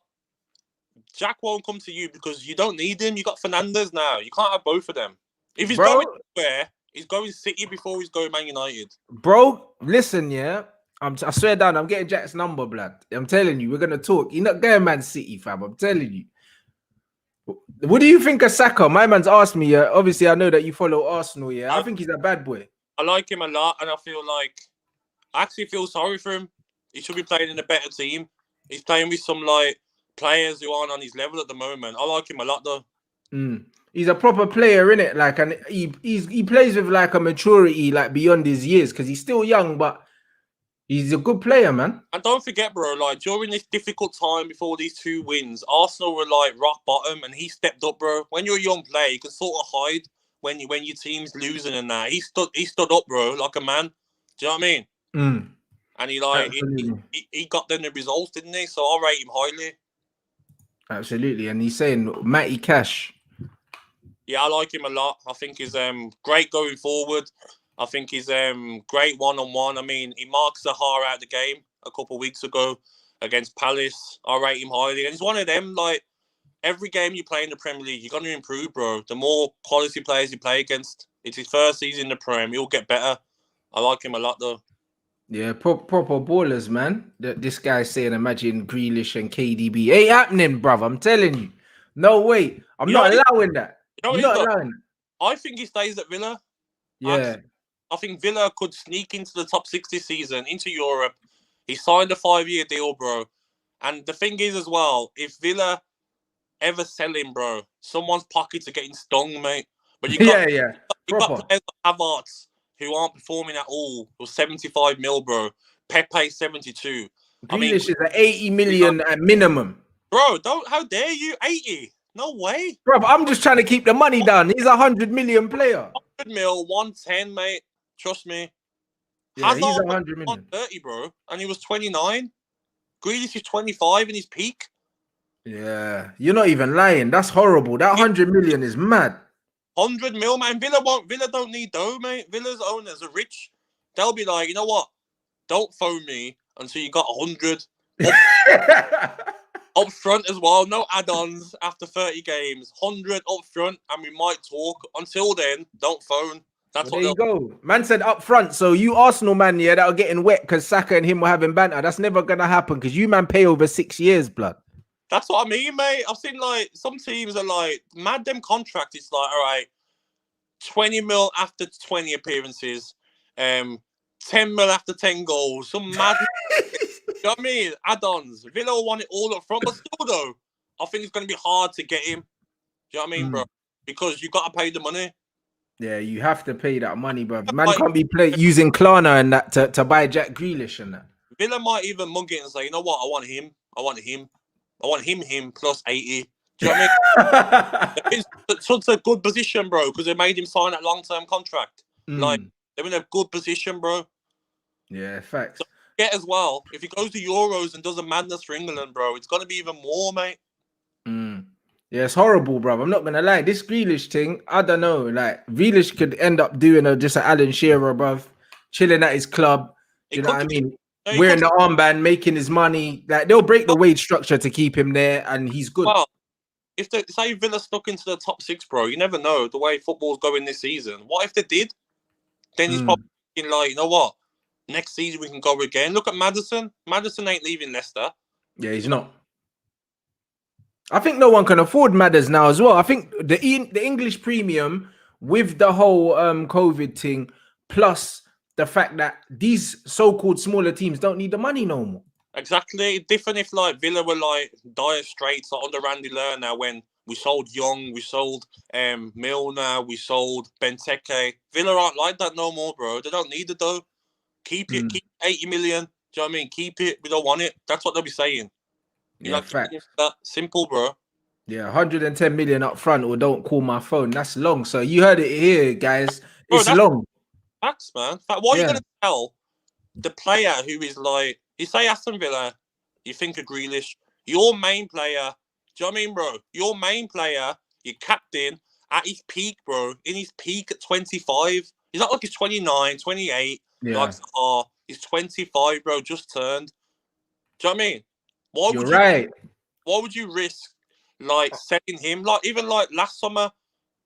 Jack won't come to you because you don't need him. You got Fernandes now. You can't have both of them. If he's going anywhere, he's going City before he's going Man United. Bro, listen, yeah. I swear down, I'm getting Jack's number, blood. I'm telling you, we're gonna talk. You're not going Man City, fam. I'm telling you. What do you think of Saka? My man's asked me. Obviously, I know that you follow Arsenal. Yeah, I think he's a bad boy. I like him a lot, and I actually feel sorry for him. He should be playing in a better team. He's playing with some like players who aren't on his level at the moment. I like him a lot though. He's a proper player, innit? Like, and he plays with like a maturity like beyond his years because he's still young, but he's a good player, man. And don't forget, bro, like during this difficult time before these 2 wins, Arsenal were like rock bottom, and he stepped up, bro. When you're a young player, you can sort of hide when your team's losing and that. He stood up, bro, like a man. Do you know what I mean? And he got them the results, didn't he? So I rate him highly. Absolutely. And he's saying Matty Cash. Yeah, I like him a lot. I think he's great going forward. I think he's great one-on-one. I mean, he marks the Zahar out of the game a couple of weeks ago against Palace. I rate him highly. And he's one of them, like, every game you play in the Premier League, you're going to improve, bro. The more quality players you play against, it's his first season in the Prem. He'll get better. I like him a lot, though. Yeah, proper ballers, man. This guy's saying, imagine Grealish and KDB. Ain't happening, bruv. I'm telling you. No way. I'm not allowing that. You're not allowing that. I think he stays at Villa. Yeah. I think Villa could sneak into the top 6 this season, into Europe. He signed a 5-year deal, bro. And the thing is as well, if Villa ever sell him, bro, someone's pockets are getting stung, mate. But you got, you got players like Havertz who aren't performing at all. It was 75 mil, bro. Pepe 72. Grealish is at 80 million at minimum. Bro, how dare you? 80? No way. Bro, I'm just trying to keep the money down. He's a 100 million player. 100 mil, 110, mate. Trust me. Yeah, he's 100 million. 130, bro. And he was 29. Grealish is 25 in his peak. Yeah, you're not even lying. That's horrible. That 100 million is mad. 100 mil, man. Villa don't need dough, mate. Villa's owners are rich. They'll be like, you know what? Don't phone me until you got 100 up front as well. No add-ons after 30 games. 100 up front, and we might talk. Until then, don't phone. That's there you go. Man said up front. So you Arsenal man, yeah, that are getting wet because Saka and him were having banter. That's never gonna happen because you man pay over 6 years, blood. That's what I mean, mate. I've seen like some teams are like mad them contract. It's like, all right, 20 mil after 20 appearances, 10 mil after 10 goals. Some mad. You know what I mean? Add-ons. Villa will want it all up front, but still though, I think it's gonna be hard to get him. Do you know what I mean, bro? Because you got to pay the money. Yeah, you have to pay that money, bro. Man can't be using Klarna and that to buy Jack Grealish and that. Villa might even mug it and say, you know what, I want him plus 80. Do you know what I mean? It's such a good position, bro, because they made him sign that long-term contract. Like, they're in a good position, bro. Yeah, facts. So, yeah, as well, if he goes to Euros and does a madness for England, bro, it's going to be even more, mate. Yeah, it's horrible, bro. I'm not going to lie. This Grealish thing, I don't know. Like, Grealish could end up doing just an Alan Shearer, bro, chilling at his club. Do you know what I mean? Wearing the armband, making his money. Like, they'll break the wage structure to keep him there, and he's good. Well, if they say Villa stuck into the top 6, bro, you never know the way football's going this season. What if they did? Then he's probably thinking, like, you know what? Next season we can go again. Look at Maddison. Maddison ain't leaving Leicester. Yeah, he's not. I think no one can afford Madders now as well. I think the English premium with the whole COVID thing, plus the fact that these so-called smaller teams don't need the money no more. Exactly. Different if like Villa were like dire straits like under Randy Lerner when we sold Young, we sold Milner, we sold Benteke. Villa aren't like that no more, bro. They don't need it though. Keep it. Keep 80 million. Do you know what I mean? Keep it. We don't want it. That's what they'll be saying. You yeah, fact. That simple, bro. Yeah, 110 million up front or don't call my phone. That's long. So you heard it here, guys. It's long. Facts, man. Why are you going to tell the player who is like, you say Aston Villa, you think of Grealish, your main player, do you know what I mean, bro? Your main player, your captain, at his peak, bro, in his peak at 25. He's not like he's 29, 28. Yeah. Like, he's 25, bro, just turned. Do you know what I mean? You're right. Why would you risk like selling him? Like even like last summer,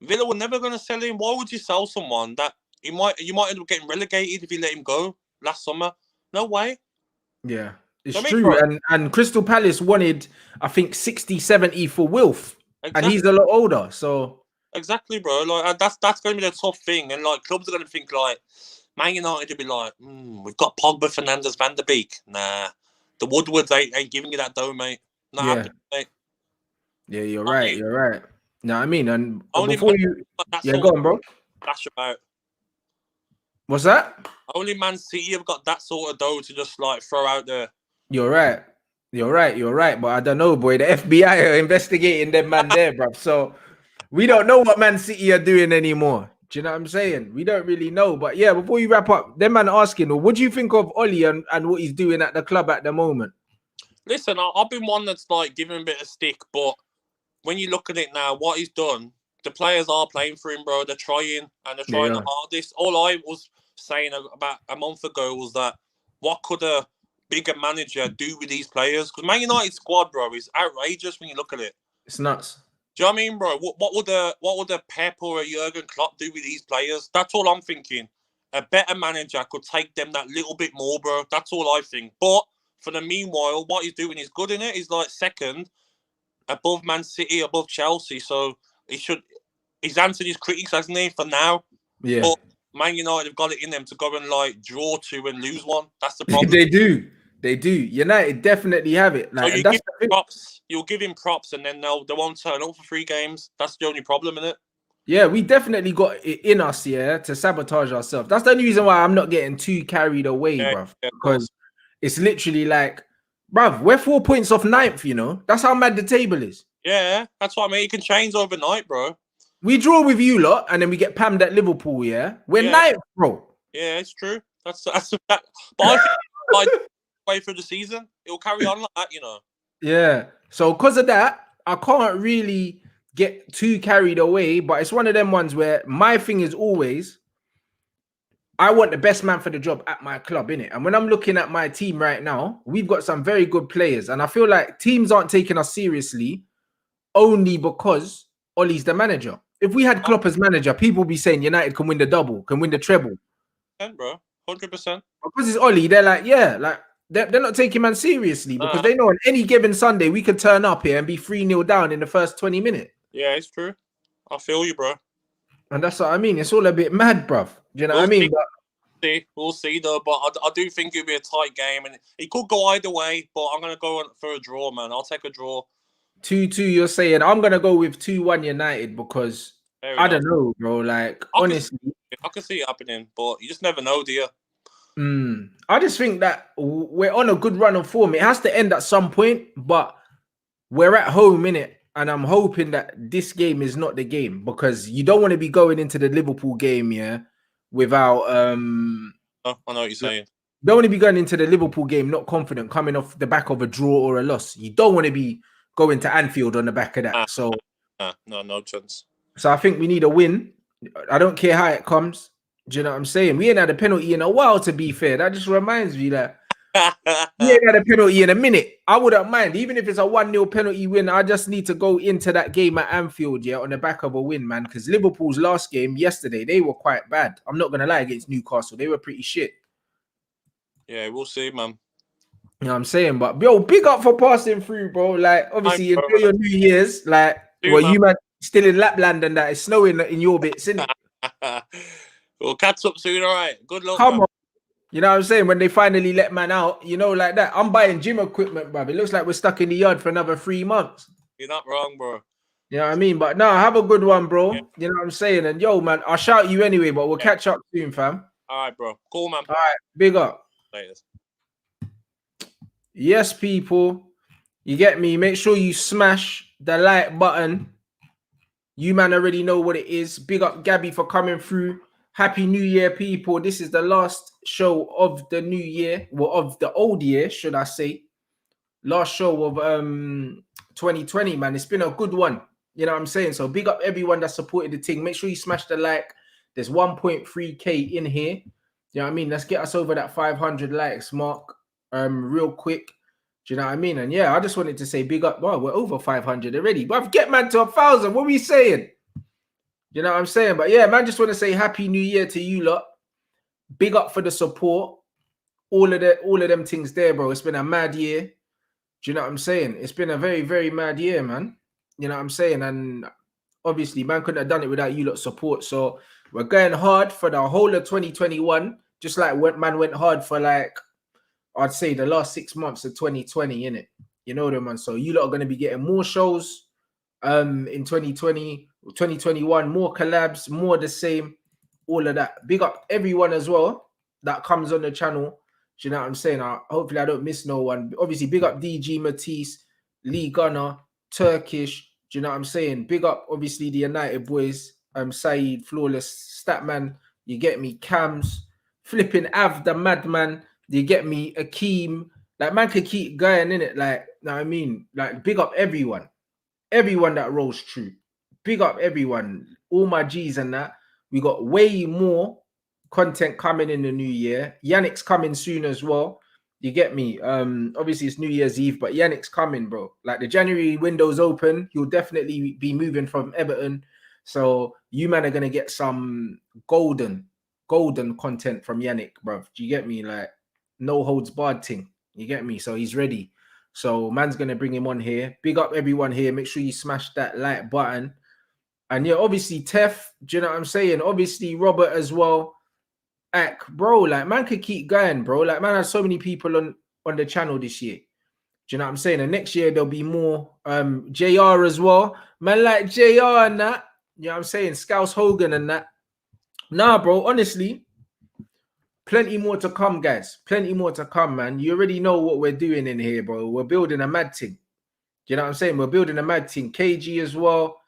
Villa were never going to sell him. Why would you sell someone that you might end up getting relegated if you let him go last summer? No way. Yeah, it's I mean, true. bro, And Crystal Palace wanted, I think, 60, 70 for Wilf. And exactly. he's a lot older. So Exactly, bro. Like that's going to be the tough thing, and like clubs are going to think like Man United will be like, we've got Pogba, Fernandes, Van der Beek. Nah, the Woodwards ain't giving you that dough, mate. Not yeah. happening, mate. Yeah, you're Not right. you. You're right. No, I mean, and Only before Man you, got that yeah, sort go of on, bro. dash about. What's that? Only Man City have got that sort of dough to just like throw out there. You're right. You're right. You're right. But I don't know, boy. The FBI are investigating them man there, bro. So we don't know what Man City are doing anymore. Do you know what I'm saying? We don't really know. But yeah, before you wrap up, them man asking, well, what do you think of Ollie and what he's doing at the club at the moment? Listen, I've been one that's like giving him a bit of stick, but when you look at it now, what he's done, the players are playing for him, bro. They're trying and they're trying Yeah. the hardest. All I was saying about a month ago was that what could a bigger manager do with these players? Because Man United squad, bro, is outrageous when you look at it. It's nuts. Do you know what I mean, bro? What would a Pep or a Jurgen Klopp do with these players? That's all I'm thinking. A better manager could take them that little bit more, bro. That's all I think. But for the meanwhile, what he's doing is good in it. He's like second above Man City, above Chelsea. So he's answered his critics, hasn't he, for now? Yeah. But Man United have got it in them to go and like draw two and lose one. That's the problem. They do. They do. United definitely have it. Like, So you and that's give the thing. props, you'll give him props, and then they won't turn up for 3 games. That's the only problem, isn't it? Yeah, we definitely got it in us, yeah, to sabotage ourselves. That's the only reason why I'm not getting too carried away, bruv. Yeah, because it's literally like, bruv, we're 4 points off 9th, you know? That's how mad the table is. Yeah, that's what I mean. It can change overnight, bro. We draw with you lot, and then we get pammed at Liverpool, yeah? We're 9th, bro. Yeah, it's true. That's that. But I think like way through the season, it'll carry on like that, you know. Yeah. So because of that, I can't really get too carried away, but it's one of them ones where my thing is always, I want the best man for the job at my club, innit? And when I'm looking at my team right now, we've got some very good players. And I feel like teams aren't taking us seriously only because Ollie's the manager. If we had Klopp as manager, people would be saying United can win the double, can win the treble. 100%, bro. 100%. Because it's Ollie, they're like, yeah, like they're not taking man seriously because they know on any given Sunday we could turn up here and be 3-0 down in the first 20 minutes. Yeah, it's true. I feel you, bro. And that's what I mean. It's all a bit mad, bruv. Do you know what I mean? We'll see though. But I do think it'll be a tight game, and it could go either way. But I'm gonna go for a draw, man. I'll take a draw. 2-2, you're saying. I'm gonna go with 2-1 United because I don't know, bro. Like honestly, I can see it happening, but you just never know, do you? I just think that we're on a good run of form. It has to end at some point, but we're at home, innit? And I'm hoping that this game is not the game because you don't want to be going into the Liverpool game, yeah, without I know what you're saying. You don't want to be going into the Liverpool game not confident, coming off the back of a draw or a loss. You don't want to be going to Anfield on the back of that. No chance. So I think we need a win. I don't care how it comes. Do you know what I'm saying? We ain't had a penalty in a while, to be fair. That just reminds me that we ain't had a penalty in a minute. I wouldn't mind. Even if it's a 1-0 penalty win, I just need to go into that game at Anfield, yeah, on the back of a win, man. Because Liverpool's last game yesterday, they were quite bad. I'm not going to lie, against Newcastle. They were pretty shit. Yeah, we'll see, man. You know what I'm saying? But, yo, big up for passing through, bro. Like, obviously, enjoy your New Year's. Like, you man still in Lapland and that. It's snowing in your bits, isn't it? We'll catch up soon, all right? Good luck. Come on. You know what I'm saying? When they finally let man out, you know, like that. I'm buying gym equipment, bro. It looks like we're stuck in the yard for another 3 months. You're not wrong, bro. You know what I mean? But no, have a good one, bro. Yeah. You know what I'm saying? And yo, man, I'll shout you anyway, but we'll catch up soon, fam. All right, bro. Cool, man. All right. Big up. Later. Yes, people. You get me? Make sure you smash the like button. You man already know what it is. Big up Gabby for coming through. Happy New Year, people. This is the last show of the new year. Well, of the old year, should I say. Last show of 2020, man. It's been a good one. You know what I'm saying? So big up everyone that supported the thing. Make sure you smash the like. There's 1.3K in here. You know what I mean? Let's get us over that 500 likes mark real quick. Do you know what I mean? And yeah, I just wanted to say big up. Well, we're over 500 already. But get man to 1,000. What are we saying? You know what I'm saying? But yeah, man, just want to say Happy New Year to you lot. Big up for the support. all of them things there, bro. It's been a mad year. Do you know what I'm saying? It's been a very, very mad year, man. You know what I'm saying? And obviously, man couldn't have done it without you lot support. So we're going hard for the whole of 2021, just like man went hard for, like, I'd say the last 6 months of 2020, innit? You know them, man. So you lot are going to be getting more shows in 2020, 2021, more collabs, more the same, all of that. Big up everyone as well that comes on the channel. Do you know what I'm saying? Hopefully I don't miss no one. Obviously, big up DG Matisse, Lee Gunner, Turkish. Do you know what I'm saying? Big up, obviously, the United boys. Saeed, Flawless, Statman. You get me? Cams, flipping Av, the Madman. You get me? Akeem. Like, man could keep going, innit? Like, know what I mean? Like, big up everyone. Everyone that rolls true. Big up everyone. All my G's and that. We got way more content coming in the new year. Yannick's coming soon as well. You get me? Obviously it's New Year's Eve, but Yannick's coming, bro. Like, the January window's open. He'll definitely be moving from Everton. So you man are gonna get some golden content from Yannick, bro. Do you get me? Like, no holds barred thing. You get me? So he's ready. So man's gonna bring him on here. Big up everyone here. Make sure you smash that like button. And yeah, obviously Tef, do you know what I'm saying? Obviously Robert as well. Ak, bro, like, man could keep going, bro. Like, man has so many people on the channel this year. Do you know what I'm saying? And next year there'll be more. JR as well. Man, like JR and that. You know what I'm saying? Scouse Hogan and that. Nah, bro, honestly, plenty more to come, guys. Plenty more to come, man. You already know what we're doing in here, bro. We're building a mad thing. You know what I'm saying? We're building a mad thing. KG as well.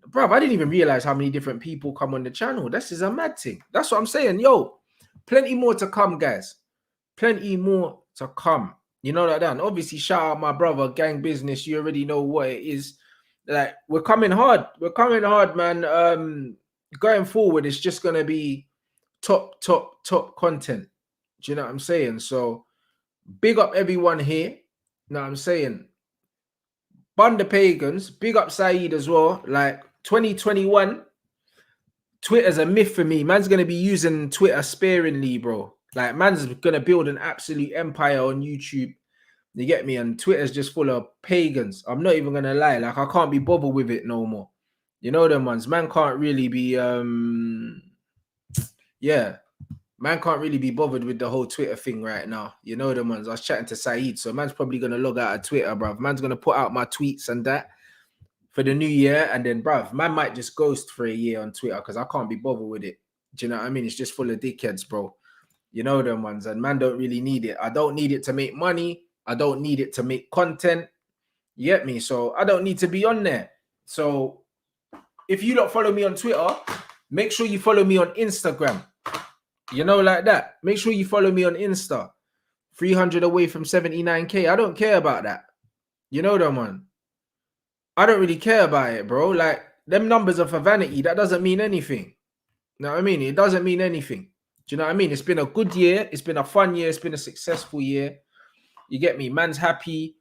Bro, I didn't even realize how many different people come on the channel. This is a mad thing. That's what I'm saying. Yo, plenty more to come, guys. Plenty more to come. You know that. And obviously, shout out my brother, Gang Business. You already know what it is. Like, we're coming hard. We're coming hard, man. Going forward, it's just going to be top content. Do you know what I'm saying? So big up everyone here. You know what I'm saying? Bun the Pagans. Big up Saeed as well. Like, 2021, Twitter's a myth for me. Man's going to be using Twitter sparingly, bro. Like, man's going to build an absolute empire on YouTube. You get me? And Twitter's just full of pagans. I'm not even going to lie. Like, I can't be bothered with it no more. You know them ones. Man can't really be, yeah. Man can't really be bothered with the whole Twitter thing right now. You know them ones. I was chatting to Saeed, so man's probably going to log out of Twitter, bruv. Man's going to put out my tweets and that for the new year, and then, bruv, man might just ghost for a year on Twitter because I can't be bothered with it. Do you know what I mean? It's just full of dickheads, bro. You know them ones, and man don't really need it. I don't need it to make money. I don't need it to make content. You get me? So I don't need to be on there. So if you don't follow me on Twitter, make sure you follow me on Instagram. You know, like that. Make sure you follow me on Insta. 300 away from 79K. I don't care about that. You know them, man. I don't really care about it, bro. Like, them numbers are for vanity. That doesn't mean anything. You know what I mean? It doesn't mean anything. Do you know what I mean? It's been a good year. It's been a fun year. It's been a successful year. You get me? Man's happy.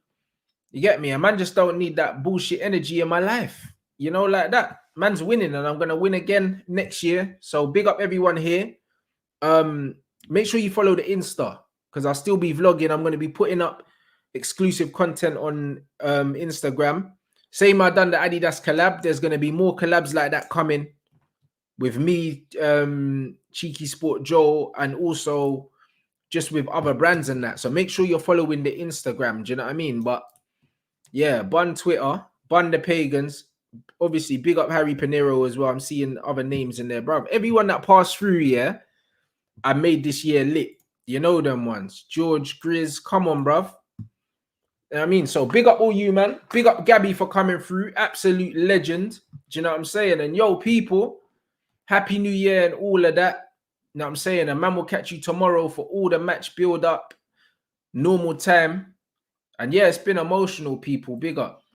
You get me? A man just don't need that bullshit energy in my life. You know, like that. Man's winning, and I'm going to win again next year. So big up everyone here. Make sure you follow the Insta, because I'll still be vlogging. I'm going to be putting up exclusive content on Instagram. Same I done the Adidas collab. There's going to be more collabs like that coming with me, Cheeky Sport Joe, and also just with other brands and that. So make sure you're following the Instagram. Do you know what I mean? But yeah, bun Twitter, bun the Pagans. Obviously, big up Harry Pinero as well. I'm seeing other names in there, bro. Everyone that passed through, yeah, I made this year lit. You know them ones. George, Grizz, come on, bruv. You know what I mean? So big up all you, man. Big up Gabby for coming through. Absolute legend. Do you know what I'm saying? And yo, people, Happy New Year and all of that. You know what I'm saying? And man will catch you tomorrow for all the match build up, normal time. And yeah, it's been emotional, people. Big up.